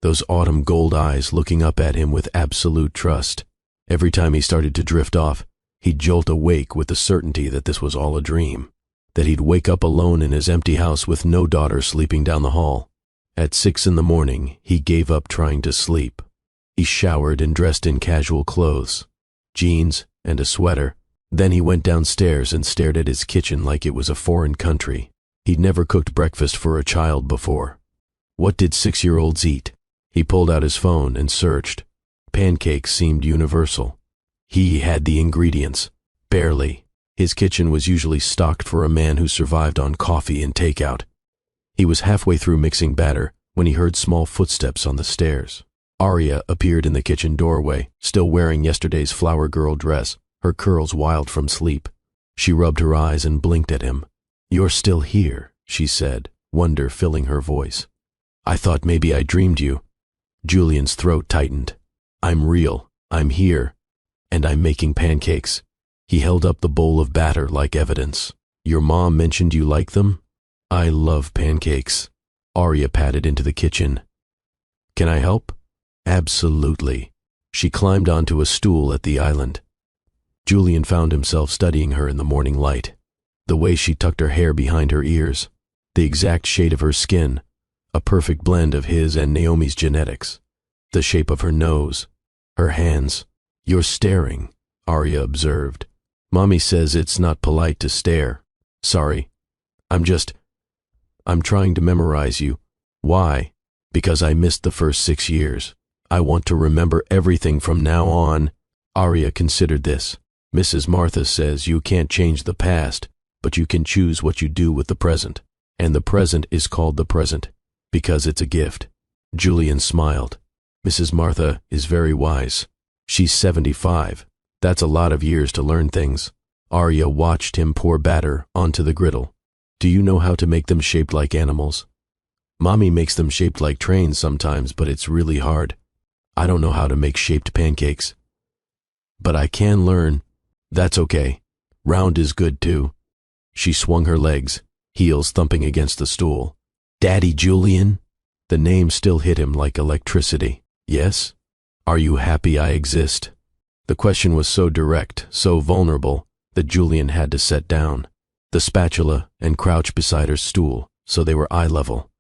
Those autumn gold eyes looking up at him with absolute trust. Every time he started to drift off, he'd jolt awake with the certainty that this was all a dream, that he'd wake up alone in his empty house with no daughter sleeping down the hall. At 6 in the morning, he gave up trying to sleep. He showered and dressed in casual clothes, jeans and a sweater. Then he went downstairs and stared at his kitchen like it was a foreign country. He'd never cooked breakfast for a child before. What did 6-year-olds eat? He pulled out his phone and searched. Pancakes seemed universal. He had the ingredients. Barely. His kitchen was usually stocked for a man who survived on coffee and takeout. He was halfway through mixing batter when he heard small footsteps on the stairs. Arya appeared in the kitchen doorway, still wearing yesterday's flower girl dress, her curls wild from sleep. She rubbed her eyes and blinked at him. "You're still here," she said, wonder filling her voice. "I thought maybe I dreamed you." Julian's throat tightened. "I'm real. I'm here. And I'm making pancakes." He held up the bowl of batter like evidence. "Your mom mentioned you like them?" "I love pancakes." Arya padded into the kitchen. "Can I help?" "Absolutely." She climbed onto a stool at the island. Julian found himself studying her in the morning light. The way she tucked her hair behind her ears, the exact shade of her skin, a perfect blend of his and Naomi's genetics, the shape of her nose, her hands. "You're staring," Arya observed. "Mommy says it's not polite to stare." "Sorry. I'm trying to memorize you." "Why?" "Because I missed the first 6 years. I want to remember everything from now on." Arya considered this. "Mrs. Martha says you can't change the past, but you can choose what you do with the present. And the present is called the present, because it's a gift." Julian smiled. "Mrs. Martha is very wise. She's 75. That's a lot of years to learn things." Arya watched him pour batter onto the griddle. "Do you know how to make them shaped like animals?" "Mommy makes them shaped like trains sometimes, but it's really hard. I don't know how to make shaped pancakes. But I can learn." "That's okay. Round is good too." She swung her legs, heels thumping against the stool. "Daddy Julian?" The name still hit him like electricity. "Yes?" "Are you happy I exist?" The question was so direct, so vulnerable, that Julian had to set down the spatula and crouch beside her stool so they were eye level.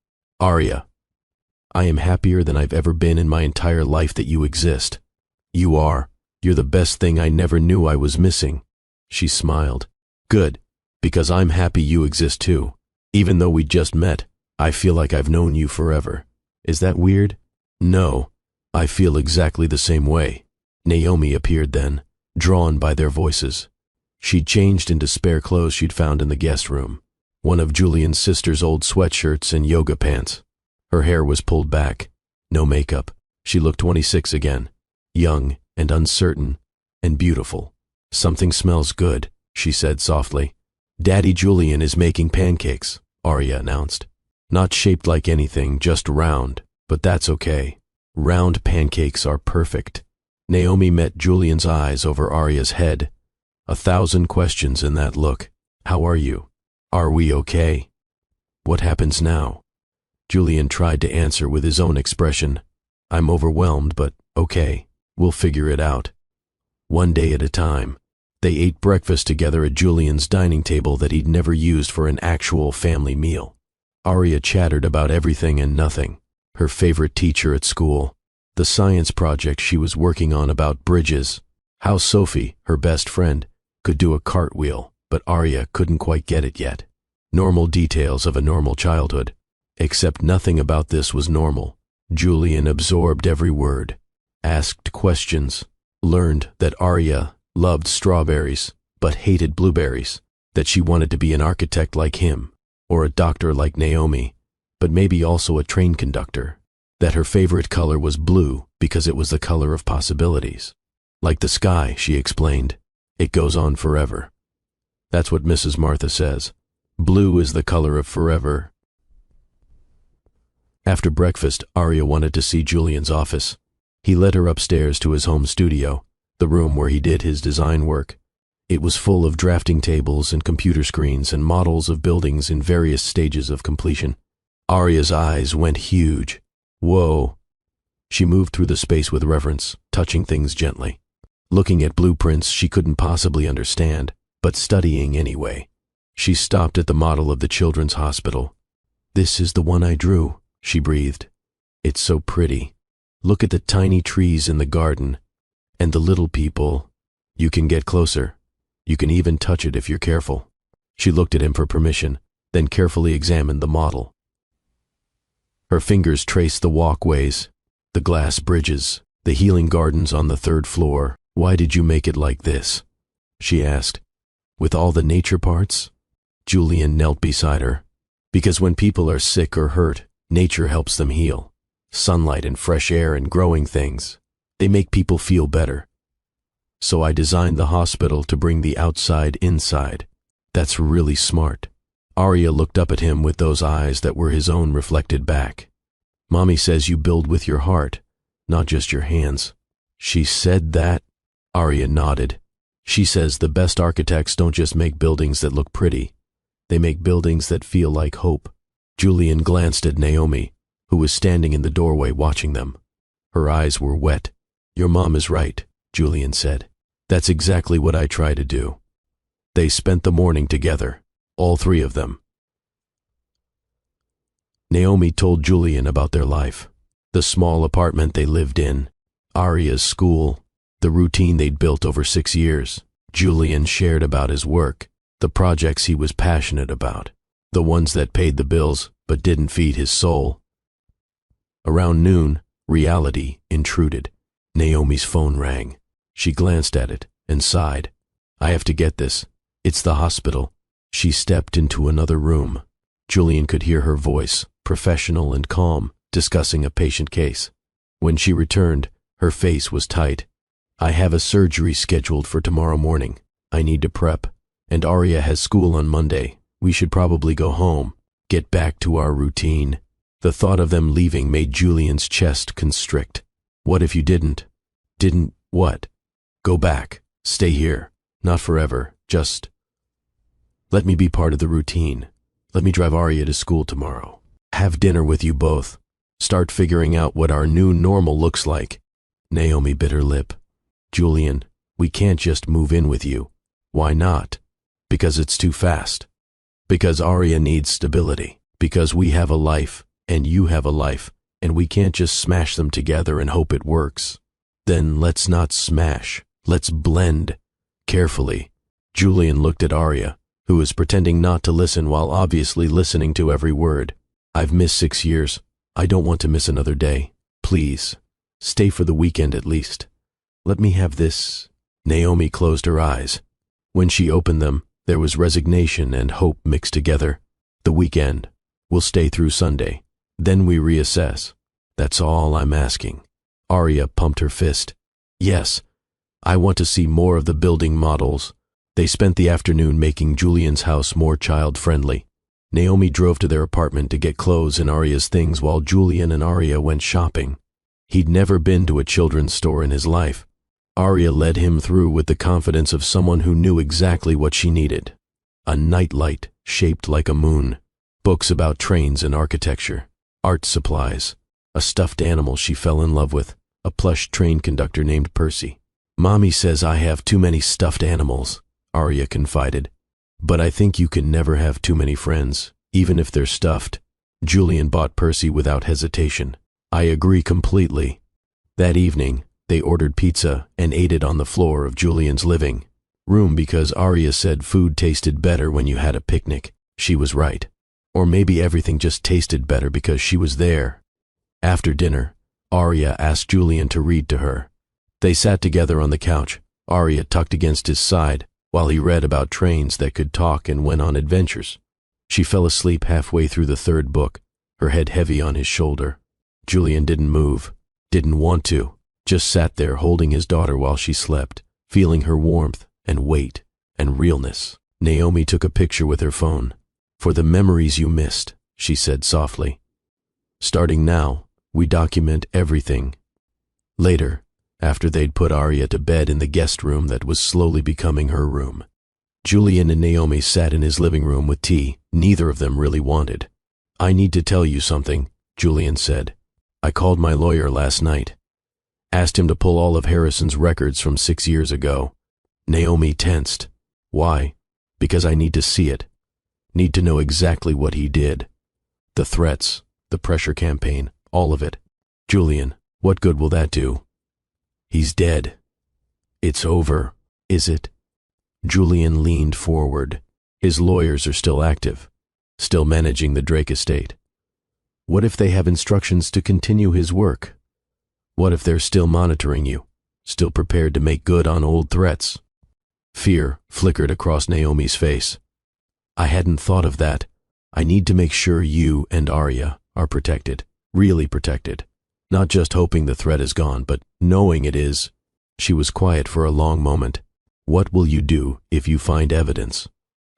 "Arya, I am happier than I've ever been in my entire life that you exist. You are. You're the best thing I never knew I was missing." She smiled. Good, because I'm happy you exist too. Even though we just met, I feel like I've known you forever. Is that weird? No, I feel exactly the same way. Naomi appeared then, drawn by their voices. She'd changed into spare clothes she'd found in the guest room. One of Julian's sister's old sweatshirts and yoga pants. Her hair was pulled back. No makeup. She looked 26 again. Young and uncertain and beautiful. Something smells good, she said softly. Daddy Julian is making pancakes, Arya announced. Not shaped like anything, just round, but that's okay. Round pancakes are perfect. Naomi met Julian's eyes over Arya's head. 1,000 questions in that look. How are you? Are we okay? What happens now? Julian tried to answer with his own expression. I'm overwhelmed, but okay. We'll figure it out. One day at a time. They ate breakfast together at Julian's dining table that he'd never used for an actual family meal. Arya chattered about everything and nothing. Her favorite teacher at school. The science project she was working on about bridges. How Sophie, her best friend, could do a cartwheel, but Arya couldn't quite get it yet. Normal details of a normal childhood. Except nothing about this was normal. Julian absorbed every word. Asked questions. Learned that Arya loved strawberries, but hated blueberries. That she wanted to be an architect like him, or a doctor like Naomi, but maybe also a train conductor. That her favorite color was blue because it was the color of possibilities. Like the sky, she explained. It goes on forever. That's what Mrs. Martha says. Blue is the color of forever. After breakfast, Arya wanted to see Julian's office. He led her upstairs to his home studio, the room where he did his design work. It was full of drafting tables and computer screens and models of buildings in various stages of completion. Arya's eyes went huge. Whoa. She moved through the space with reverence, touching things gently. Looking at blueprints she couldn't possibly understand, but studying anyway. She stopped at the model of the children's hospital. This is the one I drew, she breathed. It's so pretty. Look at the tiny trees in the garden. And the little people. You can get closer. You can even touch it if you're careful. She looked at him for permission, then carefully examined the model. Her fingers traced the walkways, the glass bridges, the healing gardens on the 3rd floor. Why did you make it like this? She asked. With all the nature parts? Julian knelt beside her. Because when people are sick or hurt, nature helps them heal. Sunlight and fresh air and growing things. They make people feel better. So I designed the hospital to bring the outside inside. That's really smart. Arya looked up at him with those eyes that were his own reflected back. Mommy says you build with your heart, not just your hands. She said that? Arya nodded. She says the best architects don't just make buildings that look pretty. They make buildings that feel like hope. Julian glanced at Naomi, who was standing in the doorway watching them. Her eyes were wet. Your mom is right, Julian said. That's exactly what I try to do. They spent the morning together, all 3 of them. Naomi told Julian about their life, the small apartment they lived in, Arya's school, the routine they'd built over 6 years. Julian shared about his work, the projects he was passionate about, the ones that paid the bills but didn't feed his soul. Around noon, reality intruded. Naomi's phone rang. She glanced at it and sighed. I have to get this. It's the hospital. She stepped into another room. Julian could hear her voice, professional and calm, discussing a patient case. When she returned, her face was tight. I have a surgery scheduled for tomorrow morning. I need to prep. And Arya has school on Monday. We should probably go home, get back to our routine. The thought of them leaving made Julian's chest constrict. What if you didn't? Didn't what? Go back. Stay here. Not forever. Just let me be part of the routine. Let me drive Arya to school tomorrow. Have dinner with you both. Start figuring out what our new normal looks like. Naomi bit her lip. Julian, we can't just move in with you. Why not? Because it's too fast. Because Arya needs stability. Because we have a life, and you have a life, and we can't just smash them together and hope it works. Then let's not smash. Let's blend. Carefully. Julian looked at Arya, who was pretending not to listen while obviously listening to every word. I've missed 6 years. I don't want to miss another day. Please, stay for the weekend at least. Let me have this. Naomi closed her eyes. When she opened them, there was resignation and hope mixed together. The weekend. We'll stay through Sunday. Then we reassess. That's all I'm asking. Arya pumped her fist. Yes, I want to see more of the building models. They spent the afternoon making Julian's house more child-friendly. Naomi drove to their apartment to get clothes and Arya's things while Julian and Arya went shopping. He'd never been to a children's store in his life. Arya led him through with the confidence of someone who knew exactly what she needed. A nightlight shaped like a moon, books about trains and architecture, art supplies, a stuffed animal she fell in love with, a plush train conductor named Percy. Mommy says I have too many stuffed animals, Arya confided. But I think you can never have too many friends, even if they're stuffed. Julian bought Percy without hesitation. I agree completely. That evening, they ordered pizza and ate it on the floor of Julian's living room because Arya said food tasted better when you had a picnic. She was right. Or maybe everything just tasted better because she was there. After dinner, Arya asked Julian to read to her. They sat together on the couch, Arya tucked against his side, while he read about trains that could talk and went on adventures. She fell asleep halfway through the third book, her head heavy on his shoulder. Julian didn't move, didn't want to, just sat there holding his daughter while she slept, feeling her warmth and weight and realness. Naomi took a picture with her phone. For the memories you missed, she said softly. Starting now, we document everything. Later, after they'd put Arya to bed in the guest room that was slowly becoming her room, Julian and Naomi sat in his living room with tea neither of them really wanted. I need to tell you something, Julian said. I called my lawyer last night. Asked him to pull all of Harrison's records from 6 years ago. Naomi tensed. Why? Because I need to see it. Need to know exactly what he did. The threats, the pressure campaign, all of it. Julian, what good will that do? He's dead. It's over, is it? Julian leaned forward. His lawyers are still active, still managing the Drake estate. What if they have instructions to continue his work? What if they're still monitoring you, still prepared to make good on old threats? Fear flickered across Naomi's face. I hadn't thought of that. I need to make sure you and Arya are protected, really protected. Not just hoping the threat is gone, but knowing it is. She was quiet for a long moment. What will you do if you find evidence?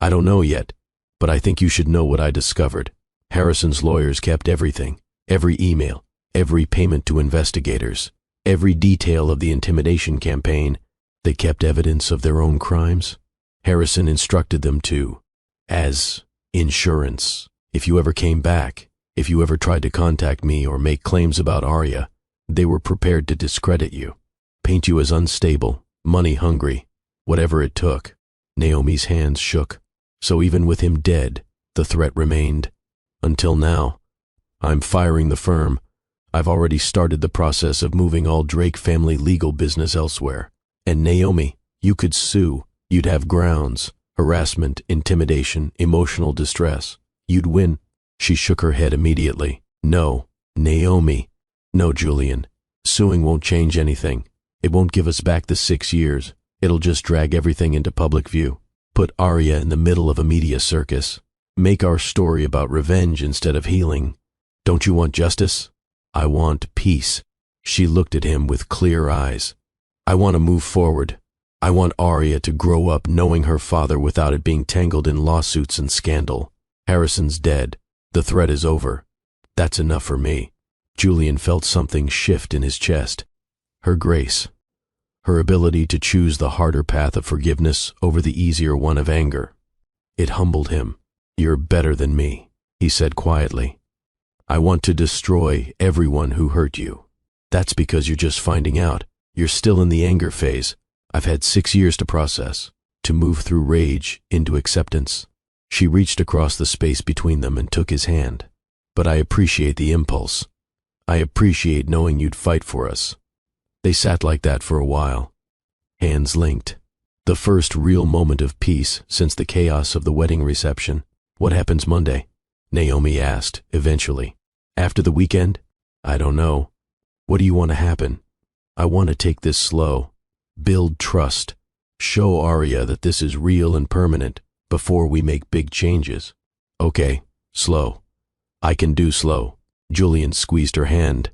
I don't know yet, but I think you should know what I discovered. Harrison's lawyers kept everything, every email, every payment to investigators, every detail of the intimidation campaign. They kept evidence of their own crimes. Harrison instructed them to, as insurance, if you ever came back, if you ever tried to contact me or make claims about Arya, they were prepared to discredit you, paint you as unstable, money-hungry, whatever it took. Naomi's hands shook. So even with him dead, the threat remained. Until now. I'm firing the firm. I've already started the process of moving all Drake family legal business elsewhere. And Naomi, you could sue. You'd have grounds. Harassment, intimidation, emotional distress. You'd win. She shook her head immediately. No, Naomi. No, Julian. Suing won't change anything. It won't give us back the 6 years. It'll just drag everything into public view. Put Arya in the middle of a media circus. Make our story about revenge instead of healing. Don't you want justice? I want peace. She looked at him with clear eyes. I want to move forward. I want Arya to grow up knowing her father without it being tangled in lawsuits and scandal. Harrison's dead. The threat is over. That's enough for me. Julian felt something shift in his chest. Her grace. Her ability to choose the harder path of forgiveness over the easier one of anger. It humbled him. You're better than me, he said quietly. I want to destroy everyone who hurt you. That's because you're just finding out. You're still in the anger phase. I've had 6 years to process, to move through rage into acceptance. She reached across the space between them and took his hand. But I appreciate the impulse. I appreciate knowing you'd fight for us. They sat like that for a while, hands linked. The first real moment of peace since the chaos of the wedding reception. What happens Monday? Naomi asked, eventually. After the weekend? I don't know. What do you want to happen? I want to take this slow. Build trust. Show Arya that this is real and permanent before we make big changes. Okay, slow. I can do slow. Julian squeezed her hand.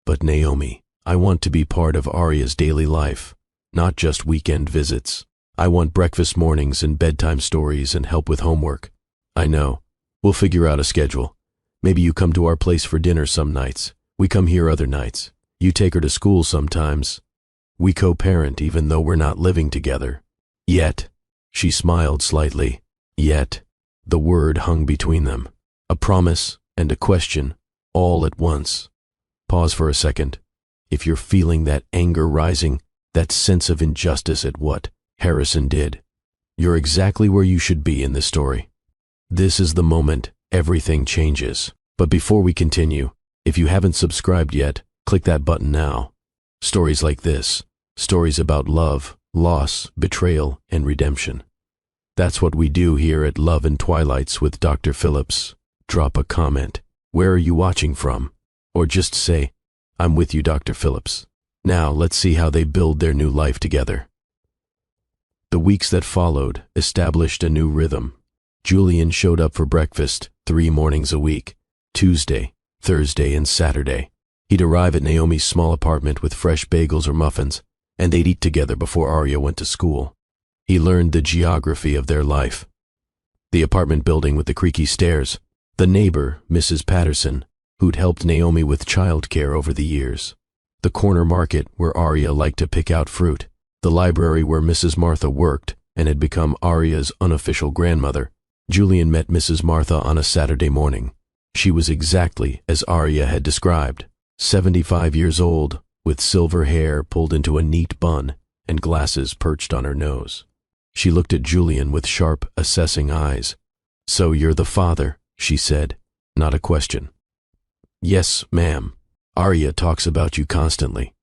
But Naomi, I want to be part of Arya's daily life, not just weekend visits. I want breakfast mornings and bedtime stories and help with homework. I know. We'll figure out a schedule. Maybe you come to our place for dinner some nights. We come here other nights. You take her to school sometimes. We co-parent even though we're not living together. Yet, she smiled slightly. Yet, the word hung between them. A promise and a question, all at once. Pause for a second. If you're feeling that anger rising, that sense of injustice at what Harrison did, you're exactly where you should be in this story. This is the moment everything changes. But before we continue, if you haven't subscribed yet, click that button now. Stories like this, stories about love, loss, betrayal, and redemption. That's what we do here at Love and Twilights with Dr. Phillips. Drop a comment. Where are you watching from? Or just say, I'm with you, Dr. Phillips. Now let's see how they build their new life together. The weeks that followed established a new rhythm. Julian showed up for breakfast 3 mornings a week, Tuesday, Thursday, and Saturday. He'd arrive at Naomi's small apartment with fresh bagels or muffins, and they'd eat together before Arya went to school. He learned the geography of their life. The apartment building with the creaky stairs, the neighbor, Mrs. Patterson, who'd helped Naomi with childcare over the years, the corner market where Arya liked to pick out fruit, the library where Mrs. Martha worked and had become Arya's unofficial grandmother. Julian met Mrs. Martha on a Saturday morning. She was exactly as Arya had described, 75 years old, with silver hair pulled into a neat bun and glasses perched on her nose. She looked at Julian with sharp, assessing eyes. So you're the father, she said, not a question. Yes, ma'am. Arya talks about you constantly.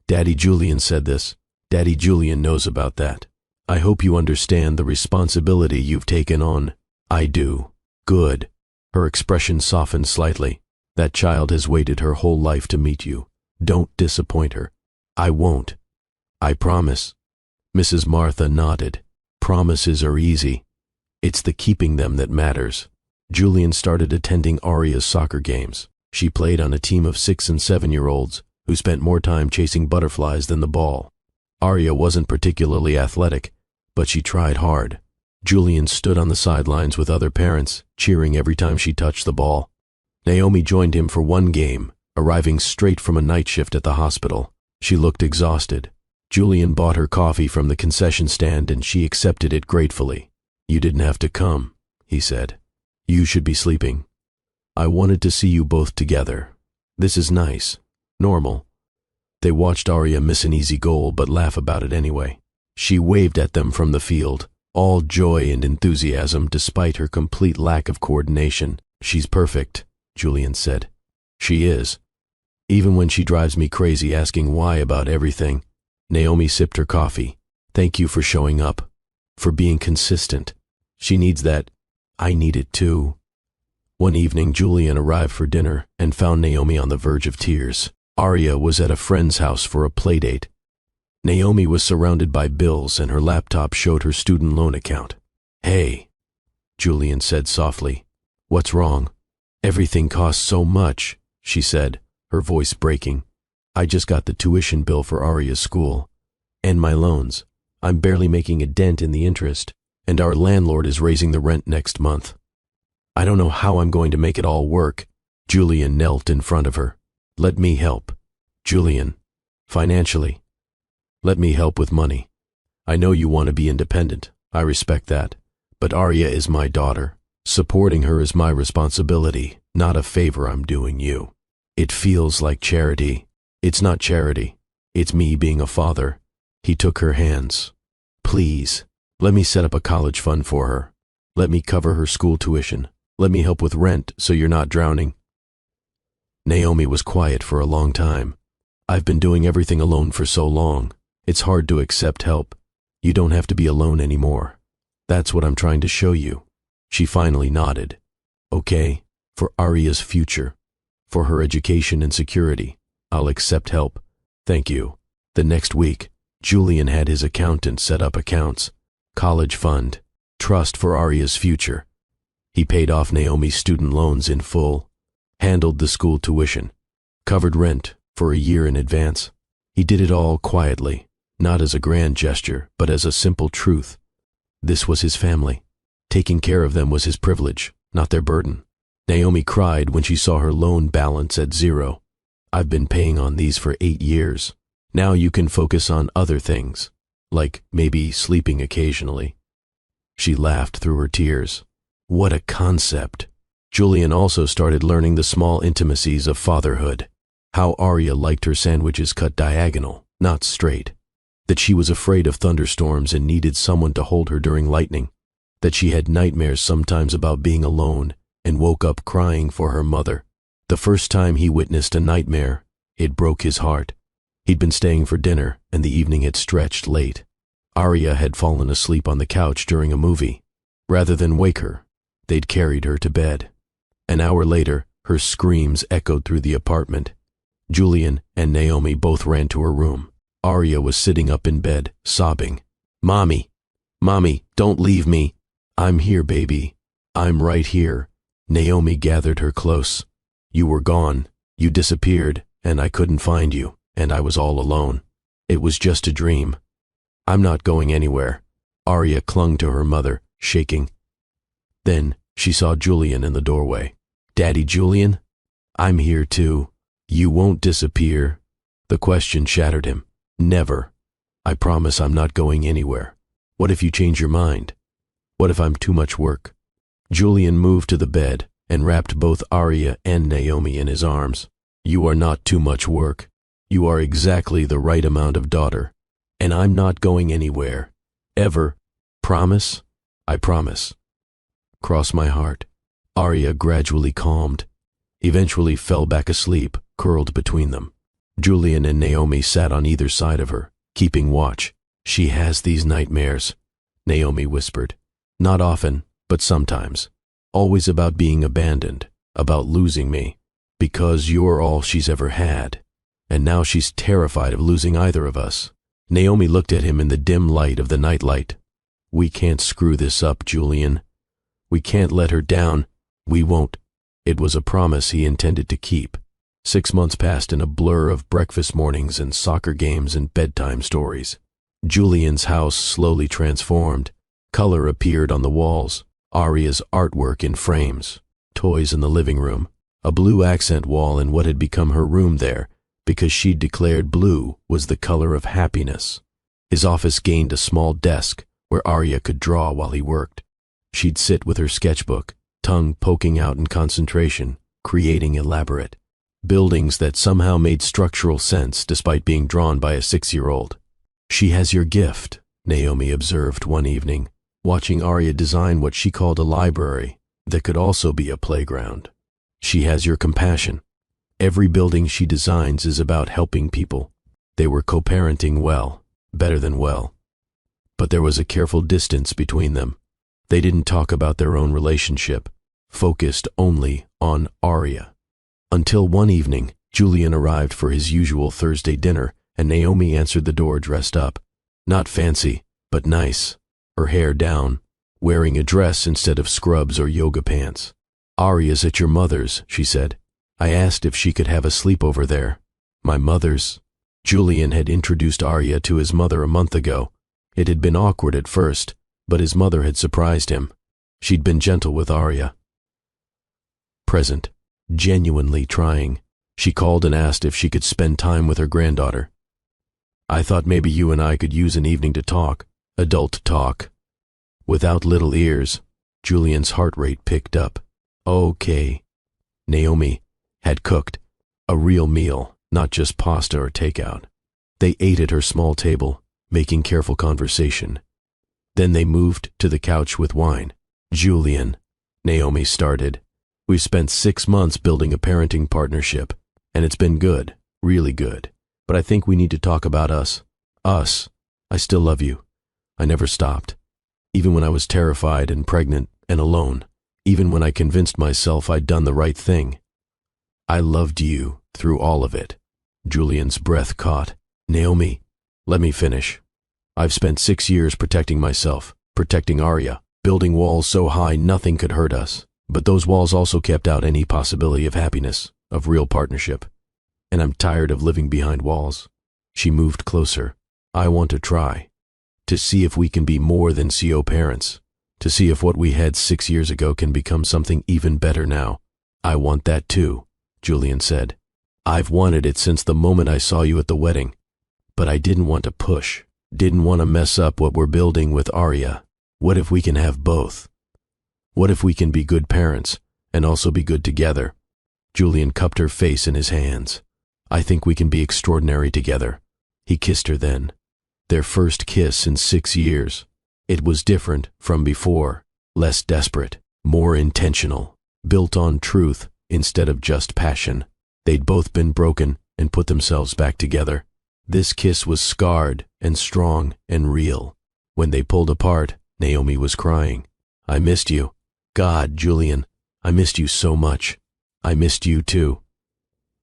Daddy Julian said this. Daddy Julian knows about that. I hope you understand the responsibility you've taken on. I do. Good. Her expression softened slightly. That child has waited her whole life to meet you. Don't disappoint her. I won't. I promise. Mrs. Martha nodded. Promises are easy. It's the keeping them that matters. Julian started attending Arya's soccer games. She played on a team of 6- and 7-year-olds who spent more time chasing butterflies than the ball. Arya wasn't particularly athletic, but she tried hard. Julian stood on the sidelines with other parents, cheering every time she touched the ball. Naomi joined him for one game, arriving straight from a night shift at the hospital. She looked exhausted. Julian bought her coffee from the concession stand and she accepted it gratefully. You didn't have to come, he said. You should be sleeping. I wanted to see you both together. This is nice. Normal. They watched Arya miss an easy goal but laugh about it anyway. She waved at them from the field, all joy and enthusiasm despite her complete lack of coordination. She's perfect, Julian said. She is. Even when she drives me crazy asking why about everything. Naomi sipped her coffee. Thank you for showing up. For being consistent. She needs that. I need it too. One evening, Julian arrived for dinner and found Naomi on the verge of tears. Arya was at a friend's house for a playdate. Naomi was surrounded by bills and her laptop showed her student loan account. Hey, Julian said softly. What's wrong? Everything costs so much, she said, her voice breaking. I just got the tuition bill for Arya's school. And my loans. I'm barely making a dent in the interest. And our landlord is raising the rent next month. I don't know how I'm going to make it all work. Julian knelt in front of her. Let me help. Julian, financially. Let me help with money. I know you want to be independent. I respect that. But Arya is my daughter. Supporting her is my responsibility, not a favor I'm doing you. It feels like charity. It's not charity. It's me being a father. He took her hands. Please, let me set up a college fund for her. Let me cover her school tuition. Let me help with rent so you're not drowning. Naomi was quiet for a long time. I've been doing everything alone for so long. It's hard to accept help. You don't have to be alone anymore. That's what I'm trying to show you. She finally nodded. Okay, for Arya's future, for her education and security, I'll accept help. Thank you. The next week, Julian had his accountant set up accounts, college fund, trust for Arya's future. He paid off Naomi's student loans in full, handled the school tuition, covered rent for a year in advance. He did it all quietly, not as a grand gesture, but as a simple truth. This was his family. Taking care of them was his privilege, not their burden. Naomi cried when she saw her loan balance at zero. I've been paying on these for 8 years. Now you can focus on other things, like maybe sleeping occasionally. She laughed through her tears. What a concept. Julian also started learning the small intimacies of fatherhood. How Arya liked her sandwiches cut diagonal, not straight. That she was afraid of thunderstorms and needed someone to hold her during lightning. That she had nightmares sometimes about being alone and woke up crying for her mother. The first time he witnessed a nightmare, it broke his heart. He'd been staying for dinner, and the evening had stretched late. Arya had fallen asleep on the couch during a movie. Rather than wake her, they'd carried her to bed. An hour later, her screams echoed through the apartment. Julian and Naomi both ran to her room. Arya was sitting up in bed, sobbing. Mommy, Mommy, don't leave me. I'm here, baby. I'm right here. Naomi gathered her close. You were gone. You disappeared, and I couldn't find you, and I was all alone. It was just a dream. I'm not going anywhere. Arya clung to her mother, shaking. Then she saw Julian in the doorway. Daddy Julian? I'm here too. You won't disappear. The question shattered him. Never. I promise I'm not going anywhere. What if you change your mind? What if I'm too much work? Julian moved to the bed and wrapped both Arya and Naomi in his arms. You are not too much work. You are exactly the right amount of daughter. And I'm not going anywhere. Ever. Promise? I promise. Cross my heart. Arya gradually calmed, eventually fell back asleep, curled between them. Julian and Naomi sat on either side of her, keeping watch. She has these nightmares, Naomi whispered. Not often, but sometimes. Always about being abandoned, about losing me, because you're all she's ever had. And now she's terrified of losing either of us. Naomi looked at him in the dim light of the nightlight. We can't screw this up, Julian. We can't let her down. We won't. It was a promise he intended to keep. 6 months passed in a blur of breakfast mornings and soccer games and bedtime stories. Julian's house slowly transformed. Color appeared on the walls, Arya's artwork in frames, toys in the living room, a blue accent wall in what had become her room there, because she'd declared blue was the color of happiness. His office gained a small desk where Arya could draw while he worked. She'd sit with her sketchbook, tongue poking out in concentration, creating elaborate buildings that somehow made structural sense despite being drawn by a 6-year-old. She has your gift, Naomi observed one evening, watching Arya design what she called a library that could also be a playground. She has your compassion. Every building she designs is about helping people. They were co-parenting well, better than well. But there was a careful distance between them. They didn't talk about their own relationship, focused only on Arya. Until one evening, Julian arrived for his usual Thursday dinner, and Naomi answered the door dressed up. Not fancy, but nice. Her hair down, wearing a dress instead of scrubs or yoga pants. Arya's at your mother's, she said. I asked if she could have a sleepover there. My mother's? Julian had introduced Arya to his mother a month ago. It had been awkward at first, but his mother had surprised him. She'd been gentle with Arya. Present, genuinely trying. She called and asked if she could spend time with her granddaughter. I thought maybe you and I could use an evening to talk, adult talk. Without little ears, Julian's heart rate picked up. Okay. Naomi had cooked a real meal, not just pasta or takeout. They ate at her small table, making careful conversation. Then they moved to the couch with wine. Julian, Naomi started. We've spent 6 months building a parenting partnership, and it's been good, really good. But I think we need to talk about us. Us. I still love you. I never stopped. Even when I was terrified and pregnant and alone. Even when I convinced myself I'd done the right thing. I loved you through all of it. Julian's breath caught. Naomi, let me finish. I've spent 6 years protecting myself, protecting Arya, building walls so high nothing could hurt us. But those walls also kept out any possibility of happiness, of real partnership. And I'm tired of living behind walls. She moved closer. I want to try. To see if we can be more than CO parents. To see if what we had 6 years ago can become something even better now. I want that too, Julian said. I've wanted it since the moment I saw you at the wedding. But I didn't want to push. Didn't want to mess up what we're building with Arya. What if we can have both? What if we can be good parents and also be good together? Julian cupped her face in his hands. I think we can be extraordinary together. He kissed her then. Their first kiss in 6 years. It was different from before, less desperate, more intentional, built on truth instead of just passion. They'd both been broken and put themselves back together. This kiss was scarred and strong and real. When they pulled apart, Naomi was crying. I missed you. God, Julian, I missed you so much. I missed you too.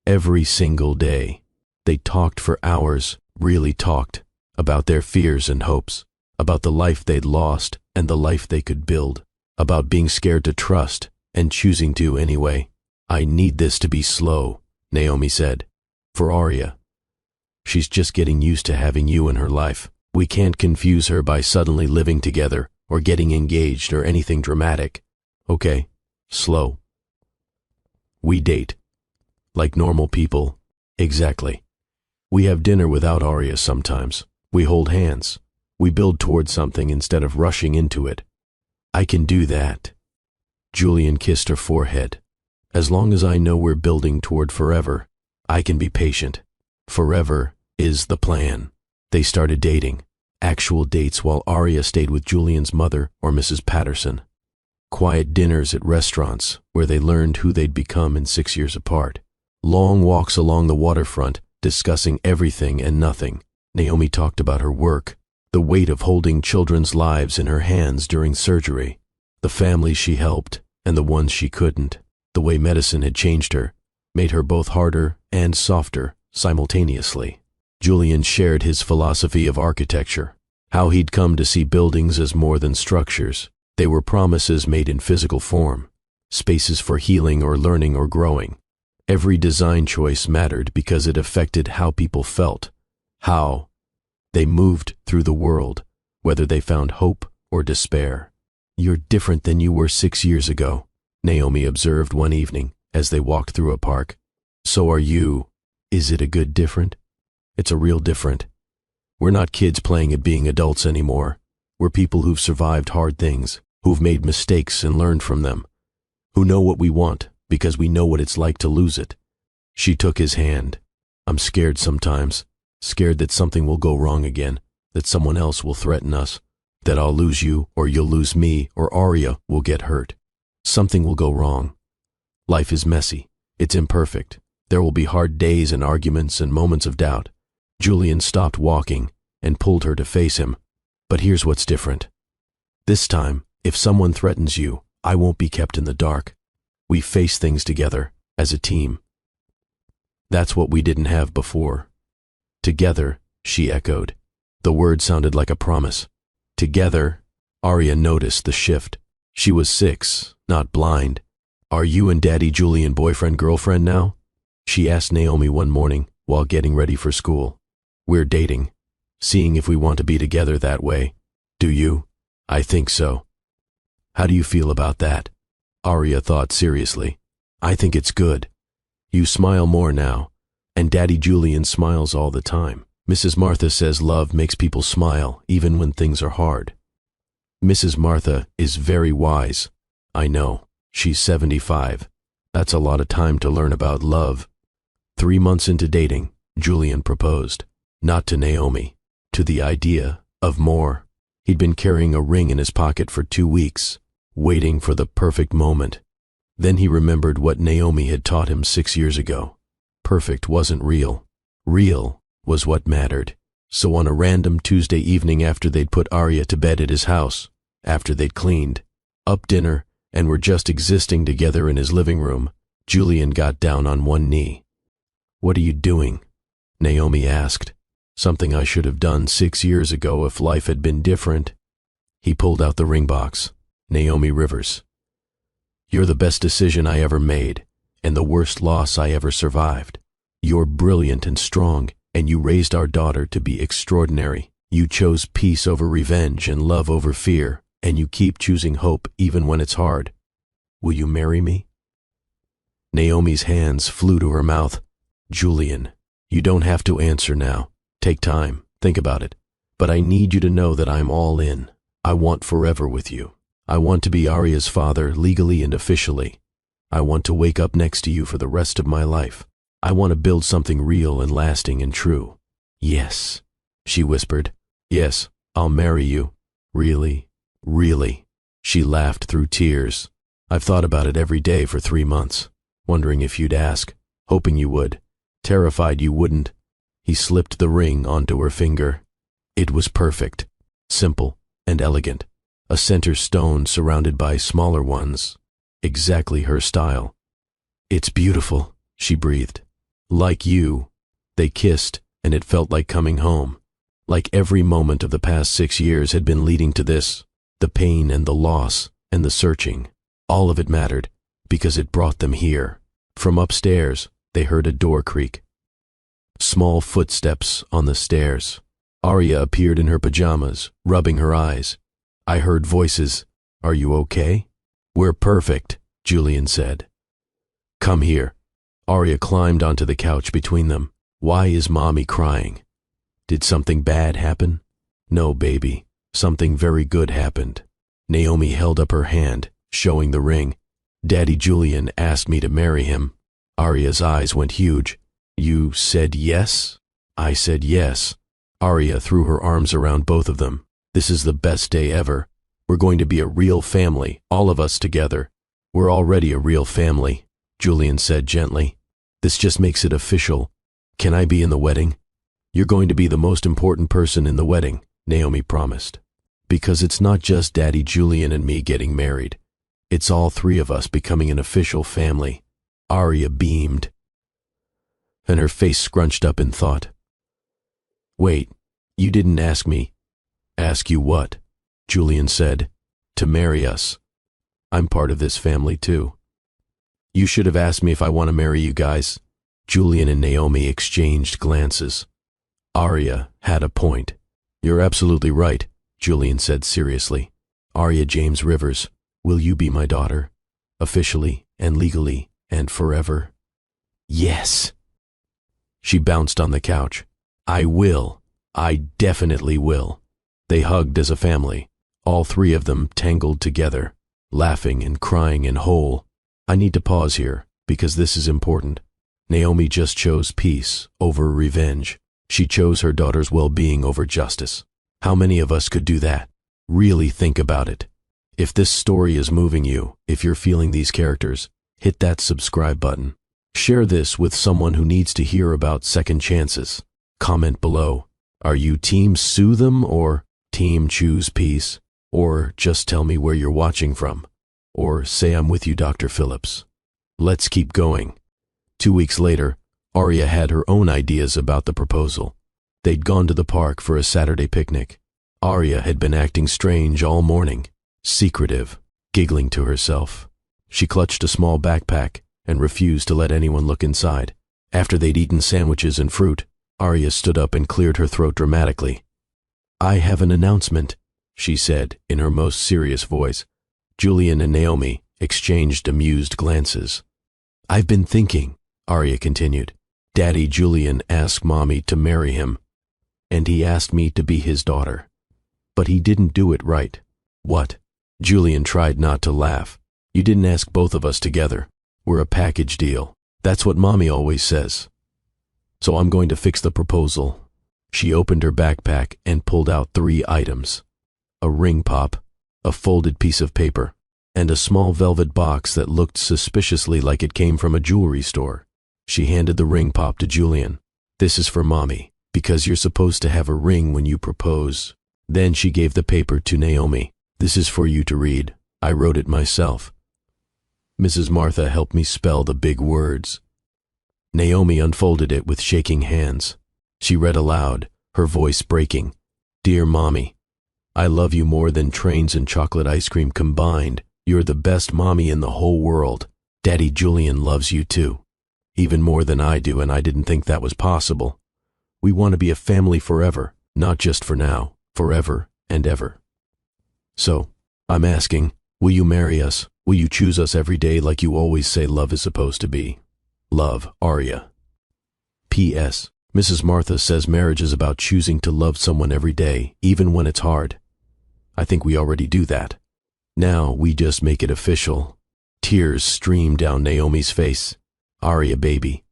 Every single day. They talked for hours, really talked, about their fears and hopes, about the life they'd lost and the life they could build, about being scared to trust and choosing to anyway. I need this to be slow, Naomi said, for Arya. She's just getting used to having you in her life. We can't confuse her by suddenly living together or getting engaged or anything dramatic. Okay, slow. We date. Like normal people. Exactly. We have dinner without Arya sometimes. We hold hands. We build towards something instead of rushing into it. I can do that. Julian kissed her forehead. As long as I know we're building toward forever, I can be patient. Forever is the plan. They started dating. Actual dates while Arya stayed with Julian's mother or Mrs. Patterson. Quiet dinners at restaurants where they learned who they'd become in 6 years apart. Long walks along the waterfront discussing everything and nothing. Naomi talked about her work, the weight of holding children's lives in her hands during surgery, the families she helped and the ones she couldn't, the way medicine had changed her, made her both harder and softer simultaneously. Julian shared his philosophy of architecture, how he'd come to see buildings as more than structures. They were promises made in physical form, spaces for healing or learning or growing. Every design choice mattered because it affected how people felt, how they moved through the world, whether they found hope or despair. You're different than you were 6 years ago, Naomi observed one evening as they walked through a park. So are you. Is it a good different? It's a real different. We're not kids playing at being adults anymore. We're people who've survived hard things, who've made mistakes and learned from them, who know what we want because we know what it's like to lose it. She took his hand. I'm scared sometimes, scared that something will go wrong again, that someone else will threaten us, that I'll lose you or you'll lose me or Arya will get hurt. Something will go wrong. Life is messy. It's imperfect. There will be hard days and arguments and moments of doubt. Julian stopped walking and pulled her to face him. But here's what's different. This time, if someone threatens you, I won't be kept in the dark. We face things together, as a team. That's what we didn't have before. Together, she echoed. The word sounded like a promise. Together, Arya noticed the shift. She was 6, not blind. Are you and Daddy Julian boyfriend-girlfriend now? She asked Naomi one morning while getting ready for school. We're dating, seeing if we want to be together that way. Do you? I think so. How do you feel about that? Arya thought seriously. I think it's good. You smile more now, and Daddy Julian smiles all the time. Mrs. Martha says love makes people smile even when things are hard. Mrs. Martha is very wise. I know. She's 75. That's a lot of time to learn about love. 3 months into dating, Julian proposed. Not to Naomi, to the idea of more. He'd been carrying a ring in his pocket for 2 weeks, waiting for the perfect moment. Then he remembered what Naomi had taught him 6 years ago. Perfect wasn't real. Real was what mattered. So on a random Tuesday evening after they'd put Arya to bed at his house, after they'd cleaned up dinner and were just existing together in his living room, Julian got down on one knee. "What are you doing?" Naomi asked. "Something I should have done 6 years ago if life had been different." He pulled out the ring box. "Naomi Rivers, you're the best decision I ever made and the worst loss I ever survived. You're brilliant and strong, and you raised our daughter to be extraordinary. You chose peace over revenge and love over fear, and you keep choosing hope even when it's hard. Will you marry me?" Naomi's hands flew to her mouth. "Julian, you don't have to answer now. Take time, think about it. But I need you to know that I'm all in. I want forever with you. I want to be Arya's father legally and officially. I want to wake up next to you for the rest of my life. I want to build something real and lasting and true." "Yes," she whispered. "Yes, I'll marry you. Really, really." She laughed through tears. "I've thought about it every day for 3 months, wondering if you'd ask, hoping you would, terrified you wouldn't." He slipped the ring onto her finger. It was perfect, simple and elegant, a center stone surrounded by smaller ones, exactly her style. "It's beautiful," she breathed. "Like you." They kissed, and it felt like coming home. Like every moment of the past 6 years had been leading to this, the pain and the loss and the searching. All of it mattered, because it brought them here. From upstairs, they heard a door creak. Small footsteps on the stairs. Arya appeared in her pajamas, rubbing her eyes. I heard voices. "Are you okay?" "We're perfect," Julian said. "Come here." Arya climbed onto the couch between them. "Why is Mommy crying? Did something bad happen?" "No, baby. Something very good happened." Naomi held up her hand, showing the ring. "Daddy Julian asked me to marry him." Arya's eyes went huge. "You said yes?" "I said yes." Arya threw her arms around both of them. "This is the best day ever. We're going to be a real family, all of us together." "We're already a real family," Julian said gently. "This just makes it official. Can I be in the wedding?" "You're going to be the most important person in the wedding," Naomi promised. "Because it's not just Daddy Julian and me getting married. It's all 3 of us becoming an official family." Arya beamed, and her face scrunched up in thought. "Wait, you didn't ask me." "Ask you what?" Julian said. "To marry us. I'm part of this family too." "You should have asked me if I want to marry you guys." Julian and Naomi exchanged glances. Arya had a point. "You're absolutely right," Julian said seriously. "Arya James Rivers, will you be my daughter? Officially and legally and forever?" "Yes." She bounced on the couch. "I will. I definitely will." They hugged as a family, all 3 of them tangled together, laughing and crying and whole. I need to pause here, because this is important. Naomi just chose peace over revenge. She chose her daughter's well-being over justice. How many of us could do that? Really think about it. If this story is moving you, if you're feeling these characters, hit that subscribe button. Share this with someone who needs to hear about second chances. Comment below. Are you team sue them or team choose peace? Or just tell me where you're watching from. Or say I'm with you, Dr. Phillips. Let's keep going. 2 weeks later, Arya had her own ideas about the proposal. They'd gone to the park for a Saturday picnic. Arya had been acting strange all morning, secretive, giggling to herself. She clutched a small backpack and refused to let anyone look inside. After they'd eaten sandwiches and fruit, Arya stood up and cleared her throat dramatically. "I have an announcement," she said in her most serious voice. Julian and Naomi exchanged amused glances. "I've been thinking," Arya continued. "Daddy Julian asked Mommy to marry him, and he asked me to be his daughter. But he didn't do it right." "What?" Julian tried not to laugh. "You didn't ask both of us together. We're a package deal. That's what Mommy always says. So I'm going to fix the proposal." She opened her backpack and pulled out 3 items. A ring pop, a folded piece of paper, and a small velvet box that looked suspiciously like it came from a jewelry store. She handed the ring pop to Julian. "This is for Mommy. Because you're supposed to have a ring when you propose. Then she gave the paper to Naomi. This is for you to read. I wrote it myself. Mrs. Martha helped me spell the big words. Naomi unfolded it with shaking hands. She read aloud, her voice breaking. Dear Mommy, I love you more than trains and chocolate ice cream combined. You're the best mommy in the whole world. Daddy Julian loves you too. Even more than I do, and I didn't think that was possible. We want to be a family forever, not just for now, forever and ever. So, I'm asking, will you marry us? Will you choose us every day like you always say love is supposed to be? Love, Arya. P.S. Mrs. Martha says marriage is about choosing to love someone every day, even when it's hard. I think we already do that. Now we just make it official. Tears streamed down Naomi's face. Arya, baby,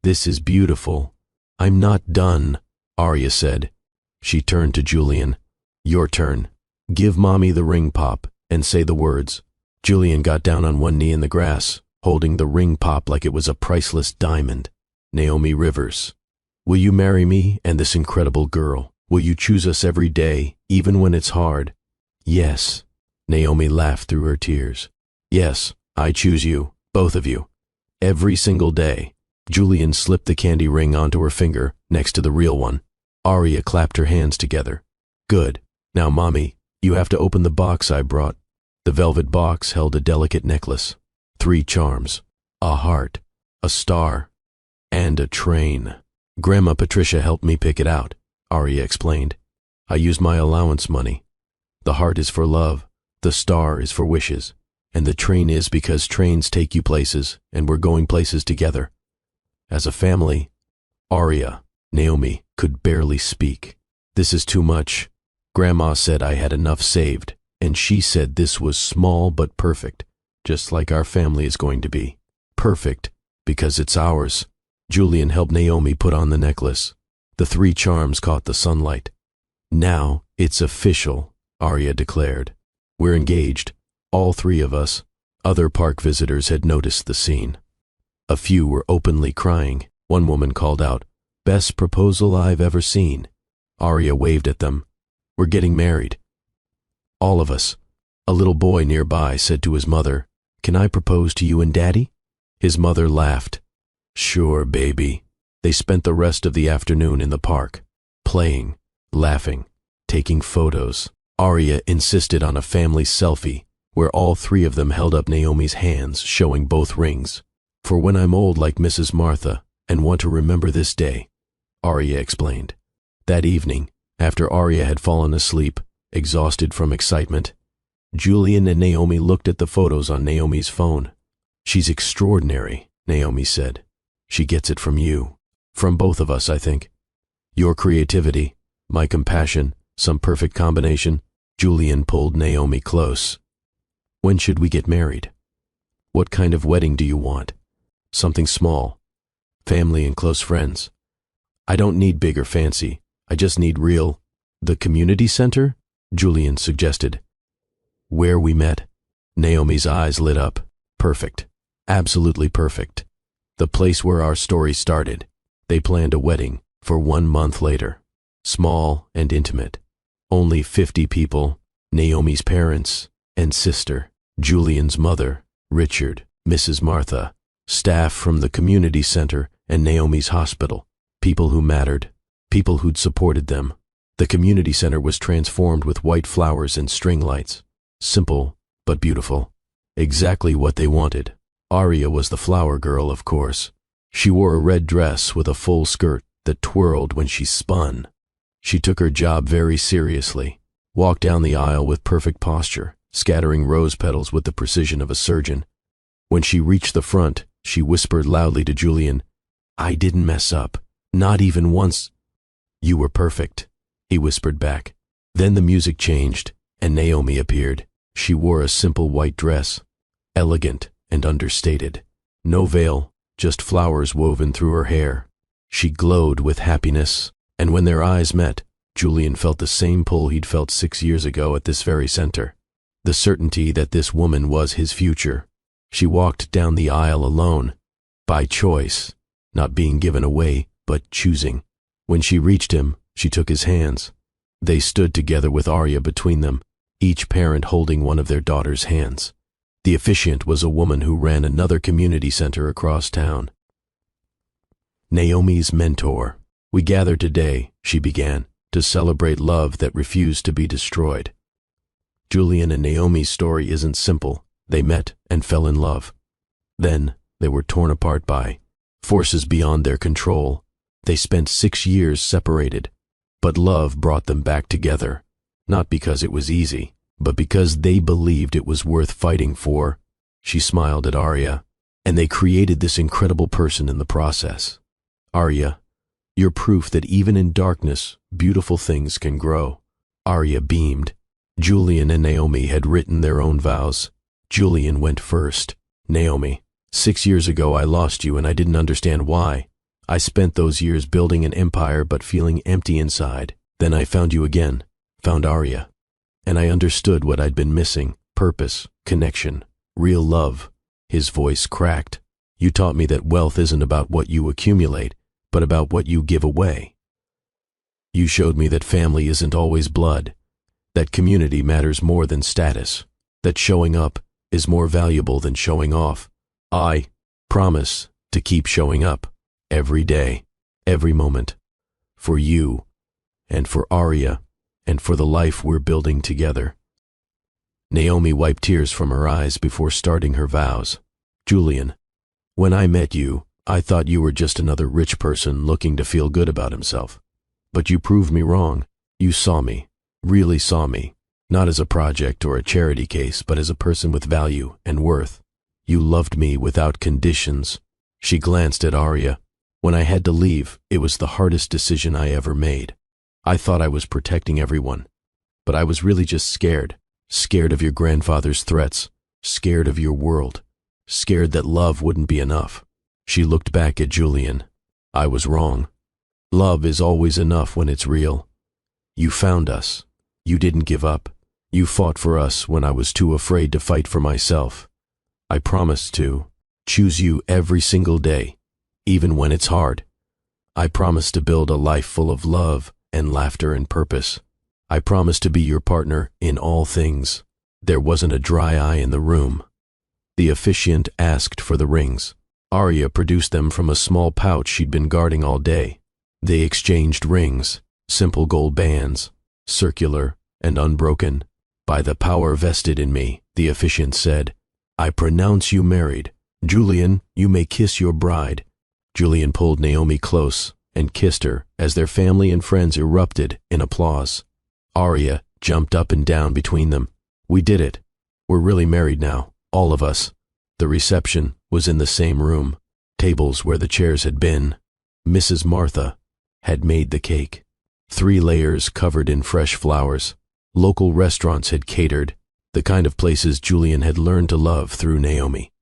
this is beautiful. I'm not done, Arya said. She turned to Julian. Your turn. Give Mommy the ring pop and say the words. Julian got down on one knee in the grass, holding the ring pop like it was a priceless diamond. Naomi Rivers. Will you marry me and this incredible girl? Will you choose us every day, even when it's hard? Yes. Naomi laughed through her tears. Yes, I choose you, both of you. Every single day. Julian slipped the candy ring onto her finger, next to the real one. Arya clapped her hands together. Good. Now, Mommy, you have to open the box I brought. The velvet box held a delicate necklace. 3 charms. A heart, a star, and a train. Grandma Patricia helped me pick it out, Arya explained. I used my allowance money. The heart is for love, the star is for wishes, and the train is because trains take you places, and we're going places together. As a family, Arya, Naomi, could barely speak. This is too much. Grandma said I had enough saved, and she said this was small but perfect, just like our family is going to be. Perfect, because it's ours. Julian helped Naomi put on the necklace. The 3 charms caught the sunlight. Now it's official, Arya declared. We're engaged, all 3 of us. Other park visitors had noticed the scene. A few were openly crying. One woman called out, "Best proposal I've ever seen." Arya waved at them. We're getting married. All of us. A little boy nearby said to his mother, "Can I propose to you and Daddy?" His mother laughed. Sure, baby. They spent the rest of the afternoon in the park, playing, laughing, taking photos. Arya insisted on a family selfie, where all 3 of them held up Naomi's hands, showing both rings. For when I'm old like Mrs. Martha and want to remember this day, Arya explained. That evening, after Arya had fallen asleep, exhausted from excitement, Julian and Naomi looked at the photos on Naomi's phone. She's extraordinary, Naomi said. She gets it from you. From both of us, I think. Your creativity, my compassion, some perfect combination. Julian pulled Naomi close. When should we get married? What kind of wedding do you want? Something small. Family and close friends. I don't need big or fancy. I just need real. The community center? Julian suggested. Where we met. Naomi's eyes lit up. Perfect. Absolutely perfect. The place where our story started. They planned a wedding for 1 month later. Small and intimate. Only 50 people, Naomi's parents and sister, Julian's mother, Richard, Mrs. Martha, staff from the community center and Naomi's hospital, people who mattered, people who'd supported them. The community center was transformed with white flowers and string lights. Simple, but beautiful. Exactly what they wanted. Arya was the flower girl, of course. She wore a red dress with a full skirt that twirled when she spun. She took her job very seriously, walked down the aisle with perfect posture, scattering rose petals with the precision of a surgeon. When she reached the front, she whispered loudly to Julian, I didn't mess up, not even once. You were perfect, he whispered back. Then the music changed, and Naomi appeared. She wore a simple white dress, elegant and understated. No veil, just flowers woven through her hair. She glowed with happiness, and when their eyes met, Julian felt the same pull he'd felt 6 years ago at this very center. The certainty that this woman was his future. She walked down the aisle alone, by choice, not being given away, but choosing. When she reached him, she took his hands. They stood together with Arya between them, each parent holding one of their daughter's hands. The officiant was a woman who ran another community center across town. Naomi's mentor. We gather today, she began, to celebrate love that refused to be destroyed. Julian and Naomi's story isn't simple. They met and fell in love. Then they were torn apart by forces beyond their control. They spent 6 years separated, but love brought them back together, not because it was easy, but because they believed it was worth fighting for. She smiled at Arya, and they created this incredible person in the process. Arya, you're proof that even in darkness, beautiful things can grow. Arya beamed. Julian and Naomi had written their own vows. Julian went first. Naomi, 6 years ago I lost you and I didn't understand why. I spent those years building an empire but feeling empty inside. Then I found you again, found Arya. And I understood what I'd been missing: purpose, connection, real love. His voice cracked. You taught me that wealth isn't about what you accumulate, but about what you give away. You showed me that family isn't always blood, that community matters more than status, that showing up is more valuable than showing off. I promise to keep showing up every day, every moment, for you and for Arya and for the life we're building together. Naomi wiped tears from her eyes before starting her vows. Julian, when I met you, I thought you were just another rich person looking to feel good about himself. But you proved me wrong. You saw me, really saw me, not as a project or a charity case, but as a person with value and worth. You loved me without conditions. She glanced at Arya. When I had to leave, it was the hardest decision I ever made. I thought I was protecting everyone, but I was really just scared. Scared of your grandfather's threats, scared of your world, scared that love wouldn't be enough. She looked back at Julian. I was wrong. Love is always enough when it's real. You found us. You didn't give up. You fought for us when I was too afraid to fight for myself. I promise to choose you every single day, even when it's hard. I promise to build a life full of love and laughter and purpose. I promise to be your partner in all things. There wasn't a dry eye in the room. The officiant asked for the rings. Arya produced them from a small pouch she'd been guarding all day. They exchanged rings, simple gold bands, circular and unbroken. By the power vested in me, the officiant said, I pronounce you married. Julian, you may kiss your bride. Julian pulled Naomi close and kissed her as their family and friends erupted in applause. Arya jumped up and down between them. We did it. We're really married now, all of us. The reception was in the same room, tables where the chairs had been. Mrs. Martha had made the cake, 3 layers covered in fresh flowers. Local restaurants had catered, the kind of places Julian had learned to love through Naomi.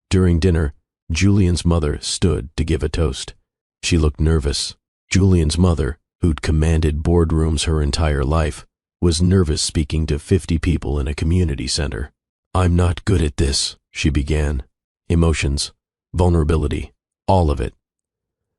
During dinner, Julian's mother stood to give a toast. She looked nervous. Julian's mother, who'd commanded boardrooms her entire life, was nervous speaking to 50 people in a community center. I'm not good at this, she began. Emotions, vulnerability, all of it.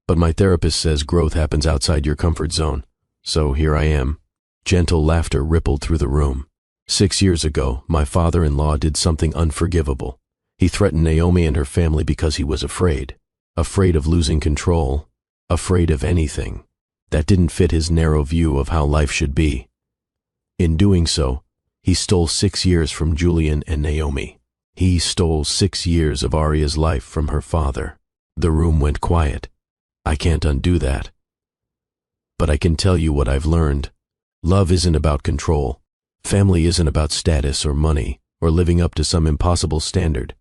But my therapist says growth happens outside your comfort zone. So here I am. Gentle laughter rippled through the room. 6 years ago, my father-in-law did something unforgivable. He threatened Naomi and her family because he was afraid. Afraid of losing control. Afraid of anything. That didn't fit his narrow view of how life should be. In doing so, he stole 6 years from Julian and Naomi. He stole 6 years of Arya's life from her father. The room went quiet. I can't undo that. But I can tell you what I've learned. Love isn't about control. Family isn't about status or money or living up to some impossible standard.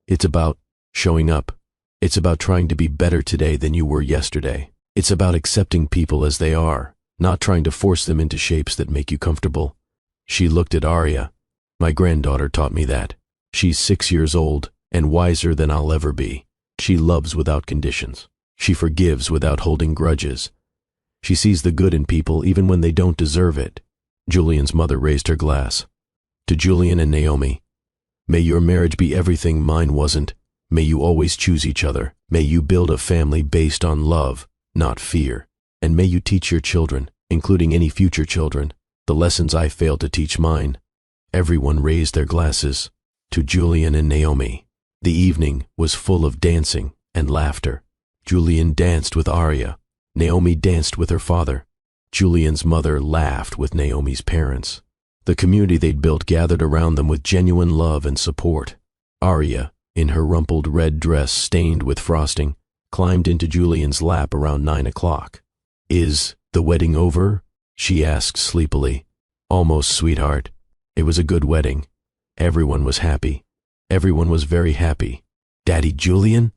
It's about showing up. It's about trying to be better today than you were yesterday. It's about accepting people as they are, not trying to force them into shapes that make you comfortable. She looked at Arya. My granddaughter taught me that. She's 6 years old and wiser than I'll ever be. She loves without conditions. She forgives without holding grudges. She sees the good in people even when they don't deserve it. Julian's mother raised her glass. To Julian and Naomi, may your marriage be everything mine wasn't. May you always choose each other. May you build a family based on love, not fear. And may you teach your children, including any future children, the lessons I failed to teach mine. Everyone raised their glasses to Julian and Naomi. The evening was full of dancing and laughter. Julian danced with Arya. Naomi danced with her father. Julian's mother laughed with Naomi's parents. The community they'd built gathered around them with genuine love and support. Arya, in her rumpled red dress stained with frosting, climbed into Julian's lap around 9 o'clock. "Is the wedding over?" she asked sleepily. "Almost, sweetheart. It was a good wedding. Everyone was happy. Everyone was very happy." "Daddy Julian?"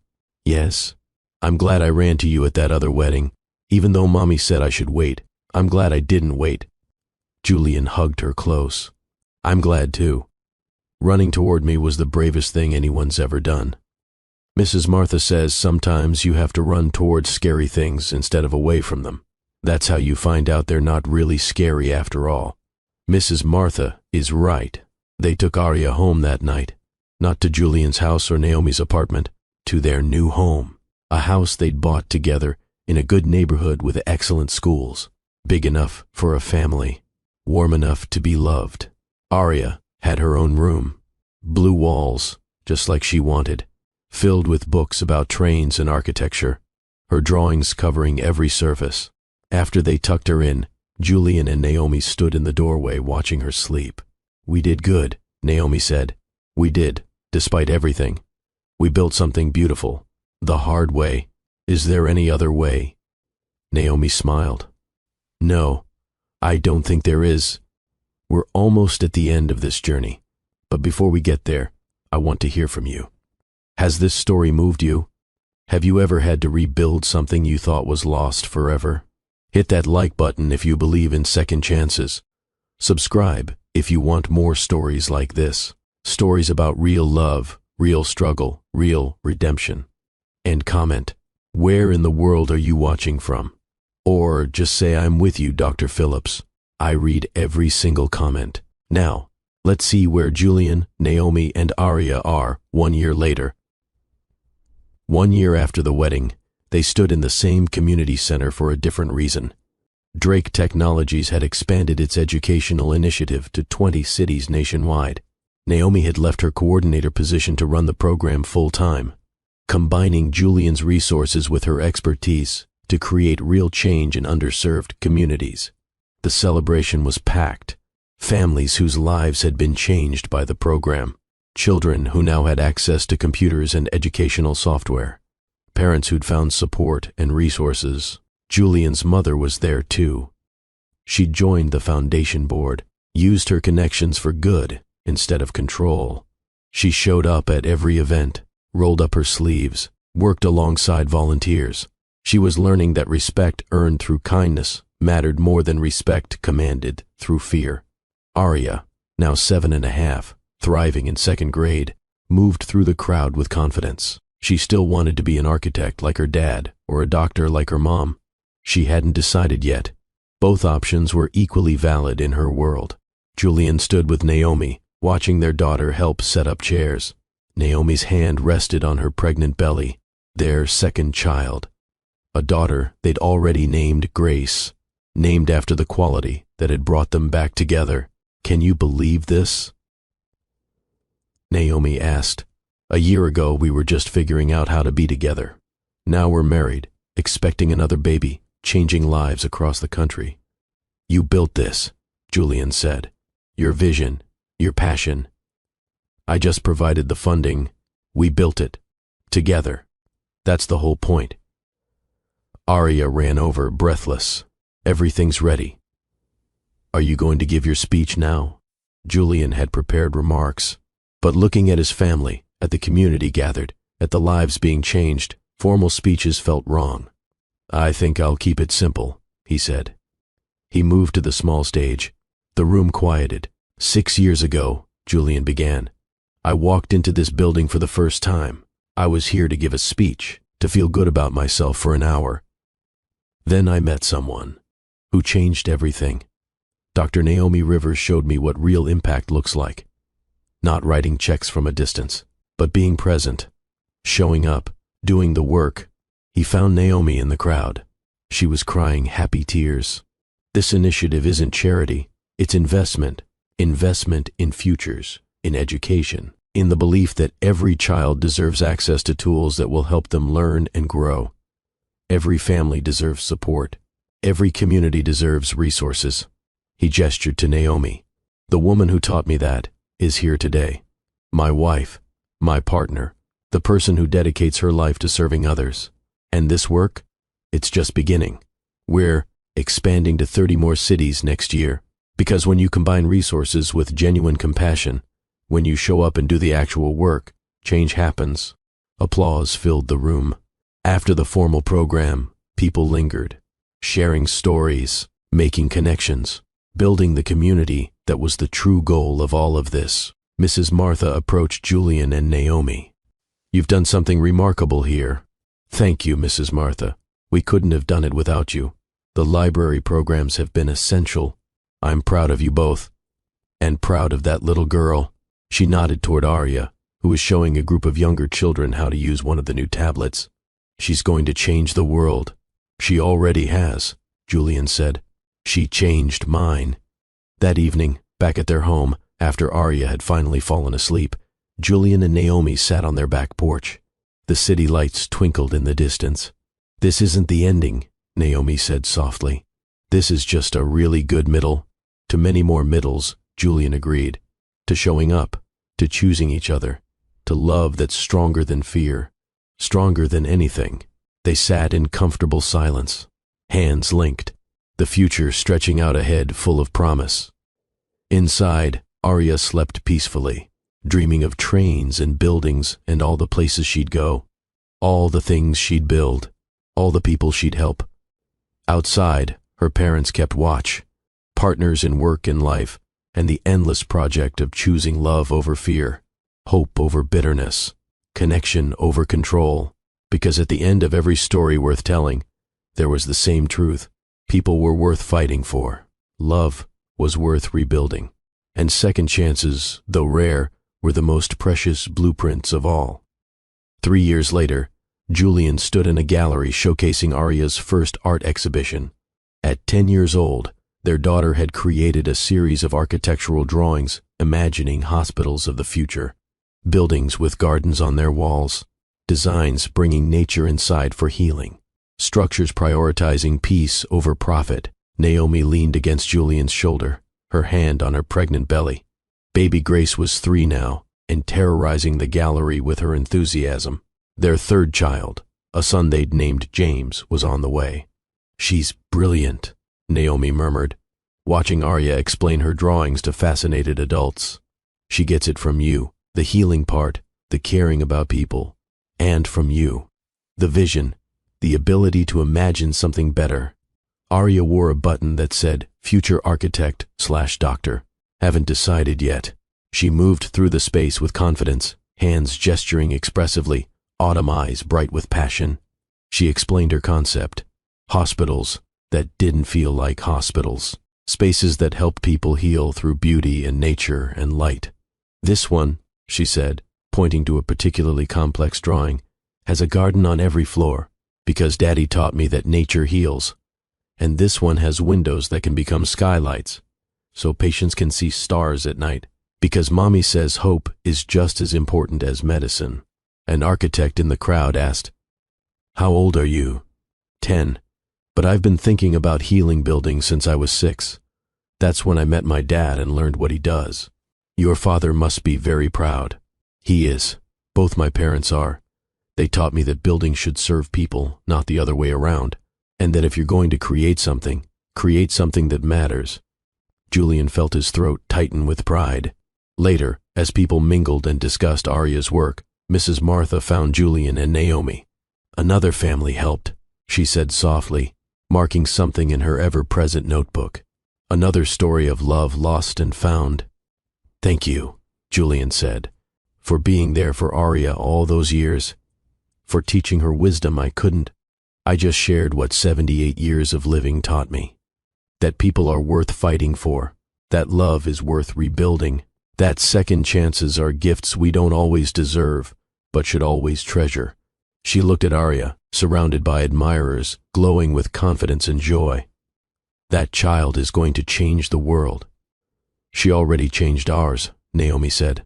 "Yes. I'm glad I ran to you at that other wedding. Even though Mommy said I should wait, I'm glad I didn't wait." Julian hugged her close. "I'm glad too. Running toward me was the bravest thing anyone's ever done. Mrs. Martha says sometimes you have to run towards scary things instead of away from them. That's how you find out they're not really scary after all." Mrs. Martha is right. They took Arya home that night, not to Julian's house or Naomi's apartment, to their new home, a house they'd bought together in a good neighborhood with excellent schools, big enough for a family, warm enough to be loved. Arya had her own room, blue walls, just like she wanted, filled with books about trains and architecture, her drawings covering every surface. After they tucked her in, Julian and Naomi stood in the doorway watching her sleep. "We did good," Naomi said. "We did, despite everything. We built something beautiful, the hard way. Is there any other way?" Naomi smiled. "No, I don't think there is. We're almost at the end of this journey, but before we get there, I want to hear from you. Has this story moved you? Have you ever had to rebuild something you thought was lost forever? Hit that like button if you believe in second chances. Subscribe if you want more stories like this, stories about real love, real struggle, real redemption. And comment, where in the world are you watching from? Or just say I'm with you, Dr. Phillips. I read every single comment. Now, let's see where Julian, Naomi, and Arya are 1 year later. 1 year after the wedding, they stood in the same community center for a different reason. Drake Technologies had expanded its educational initiative to 20 cities nationwide. Naomi had left her coordinator position to run the program full-time, combining Julian's resources with her expertise to create real change in underserved communities. The celebration was packed. Families whose lives had been changed by the program. Children who now had access to computers and educational software. Parents who'd found support and resources. Julian's mother was there too. She joined the foundation board, used her connections for good instead of control. She showed up at every event, rolled up her sleeves, worked alongside volunteers. She was learning that respect earned through kindness mattered more than respect commanded through fear. Arya, now 7.5, thriving in 2nd grade, moved through the crowd with confidence. She still wanted to be an architect like her dad or a doctor like her mom. She hadn't decided yet. Both options were equally valid in her world. Julian stood with Naomi, watching their daughter help set up chairs. Naomi's hand rested on her pregnant belly, their second child. A daughter they'd already named Grace, named after the quality that had brought them back together. "Can you believe this?" Naomi asked. "A year ago we were just figuring out how to be together. Now we're married, expecting another baby, changing lives across the country." "You built this," Julian said. "Your vision, your passion. I just provided the funding. We built it. Together. That's the whole point." Arya ran over, breathless. "Everything's ready." "Are you going to give your speech now?" Julian had prepared remarks, but looking at his family, at the community gathered, at the lives being changed, formal speeches felt wrong. "I think I'll keep it simple," he said. He moved to the small stage. The room quieted. "6 years ago," Julian began, "I walked into this building for the first time. I was here to give a speech, to feel good about myself for an hour. Then I met someone who changed everything. Dr. Naomi Rivers showed me what real impact looks like. Not writing checks from a distance, but being present, showing up, doing the work." He found Naomi in the crowd. She was crying happy tears. This initiative isn't charity, it's investment. Investment in futures, in education, in the belief that every child deserves access to tools that will help them learn and grow. Every family deserves support. Every community deserves resources. He gestured to Naomi. The woman who taught me that is here today. My wife, my partner, the person who dedicates her life to serving others. And this work? It's just beginning. We're expanding to 30 more cities next year. Because when you combine resources with genuine compassion, when you show up and do the actual work, change happens. Applause filled the room. After the formal program, people lingered, sharing stories, making connections, building the community that was the true goal of all of this. Mrs. Martha approached Julian and Naomi. You've done something remarkable here. Thank you, Mrs. Martha. We couldn't have done it without you. The library programs have been essential. I'm proud of you both. And proud of that little girl. She nodded toward Arya, who was showing a group of younger children how to use one of the new tablets. She's going to change the world. She already has, Julian said. She changed mine. That evening, back at their home, after Arya had finally fallen asleep, Julian and Naomi sat on their back porch. The city lights twinkled in the distance. This isn't the ending, Naomi said softly. This is just a really good middle. To many more middles, Julian agreed. To showing up, to choosing each other, to love that's stronger than fear, stronger than anything. They sat in comfortable silence, hands linked, the future stretching out ahead full of promise. Inside, Arya slept peacefully, dreaming of trains and buildings and all the places she'd go, all the things she'd build, all the people she'd help. Outside, her parents kept watch, partners in work and life, and the endless project of choosing love over fear, hope over bitterness, connection over control, because at the end of every story worth telling, there was the same truth. People were worth fighting for. Love was worth rebuilding. And second chances, though rare, were the most precious blueprints of all. 3 years later, Julian stood in a gallery showcasing Arya's first art exhibition. At 10 years old, their daughter had created a series of architectural drawings imagining hospitals of the future, buildings with gardens on their walls, designs bringing nature inside for healing, structures prioritizing peace over profit. Naomi leaned against Julian's shoulder, her hand on her pregnant belly. Baby Grace was 3 now, and terrorizing the gallery with her enthusiasm. Their third child, a son they'd named James, was on the way. She's brilliant, Naomi murmured, watching Arya explain her drawings to fascinated adults. She gets it from you, the healing part, the caring about people, and from you, the vision, the ability to imagine something better. Arya wore a button that said, Future Architect/Doctor. Haven't decided yet. She moved through the space with confidence, hands gesturing expressively, autumn eyes bright with passion. She explained her concept. Hospitals that didn't feel like hospitals. Spaces that helped people heal through beauty and nature and light. This one, she said, pointing to a particularly complex drawing, has a garden on every floor, because Daddy taught me that nature heals. And this one has windows that can become skylights, so patients can see stars at night, because Mommy says hope is just as important as medicine. An architect in the crowd asked, How old are you? 10. But I've been thinking about healing buildings since I was 6. That's when I met my dad and learned what he does. Your father must be very proud. He is. Both my parents are. They taught me that buildings should serve people, not the other way around, and that if you're going to create something that matters. Julian felt his throat tighten with pride. Later, as people mingled and discussed Arya's work, Mrs. Martha found Julian and Naomi. Another family helped, she said softly, marking something in her ever-present notebook. Another story of love lost and found. Thank you, Julian said, for being there for Arya all those years, for teaching her wisdom I couldn't. I just shared what 78 years of living taught me. That people are worth fighting for, that love is worth rebuilding, that second chances are gifts we don't always deserve, but should always treasure, She looked at Arya, surrounded by admirers, glowing with confidence and joy. That child is going to change the world. She already changed ours, Naomi said.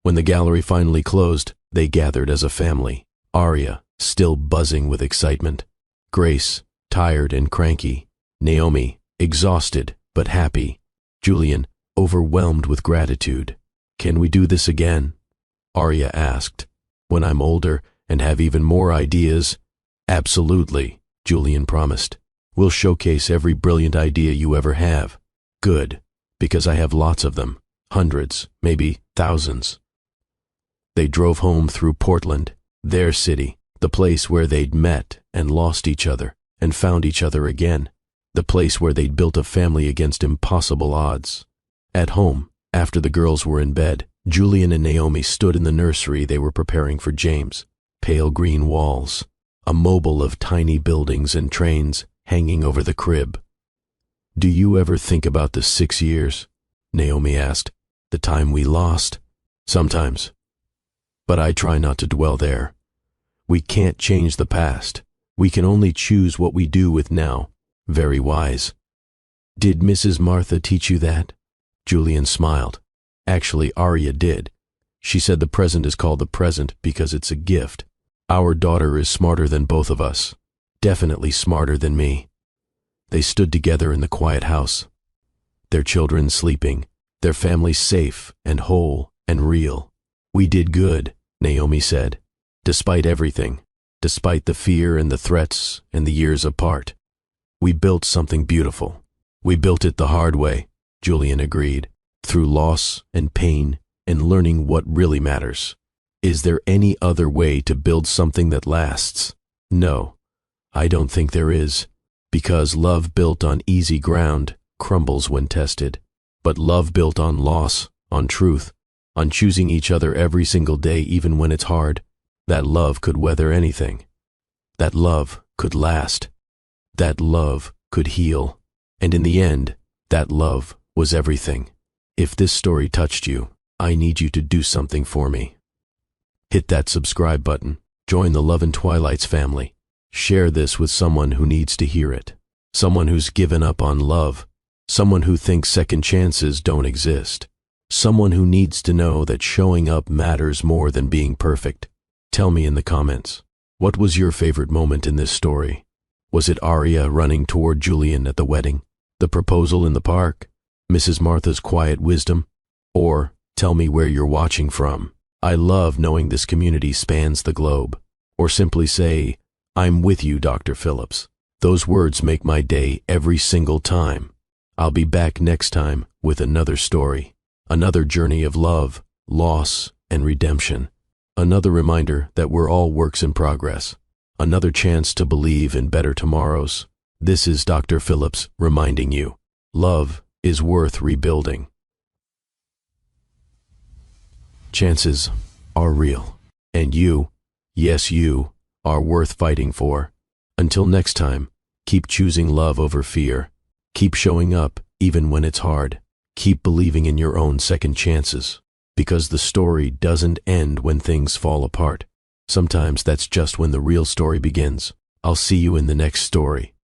When the gallery finally closed, they gathered as a family. Arya, still buzzing with excitement. Grace, tired and cranky. Naomi, exhausted but happy. Julian, overwhelmed with gratitude. Can we do this again? Arya asked. When I'm older and have even more ideas? Absolutely, Julian promised. We'll showcase every brilliant idea you ever have. Good, because I have lots of them. Hundreds, maybe thousands. They drove home through Portland, their city, the place where they'd met and lost each other and found each other again, the place where they'd built a family against impossible odds. At home, after the girls were in bed, Julian and Naomi stood in the nursery they were preparing for James. Pale green walls, a mobile of tiny buildings and trains hanging over the crib. Do you ever think about the 6 years? Naomi asked. The time we lost? Sometimes. But I try not to dwell there. We can't change the past. We can only choose what we do with now. Very wise. Did Mrs. Martha teach you that? Julian smiled. Actually, Arya did. She said the present is called the present because it's a gift. Our daughter is smarter than both of us. Definitely smarter than me. They stood together in the quiet house. Their children sleeping, their family safe and whole and real. We did good, Naomi said. Despite everything, despite the fear and the threats and the years apart. We built something beautiful. We built it the hard way, Julian agreed, through loss and pain and learning what really matters. Is there any other way to build something that lasts? No, I don't think there is, because love built on easy ground crumbles when tested. But love built on loss, on truth, on choosing each other every single day even when it's hard, that love could weather anything. That love could last. That love could heal. And in the end, that love was everything. If this story touched you, I need you to do something for me. Hit that subscribe button. Join the Love and Twilights family. Share this with someone who needs to hear it. Someone who's given up on love. Someone who thinks second chances don't exist. Someone who needs to know that showing up matters more than being perfect. Tell me in the comments, what was your favorite moment in this story? Was it Arya running toward Julian at the wedding? The proposal in the park? Mrs. Martha's quiet wisdom? Or tell me where you're watching from. I love knowing this community spans the globe. Or simply say, I'm with you, Dr. Phillips. Those words make my day every single time. I'll be back next time with another story, another journey of love, loss, and redemption. Another reminder that we're all works in progress. Another chance to believe in better tomorrows. This is Dr. Phillips reminding you, love is worth rebuilding. Chances are real, and you, yes you, are worth fighting for. Until next time, keep choosing love over fear. Keep showing up even when it's hard. Keep believing in your own second chances, because the story doesn't end when things fall apart. Sometimes that's just when the real story begins. I'll see you in the next story.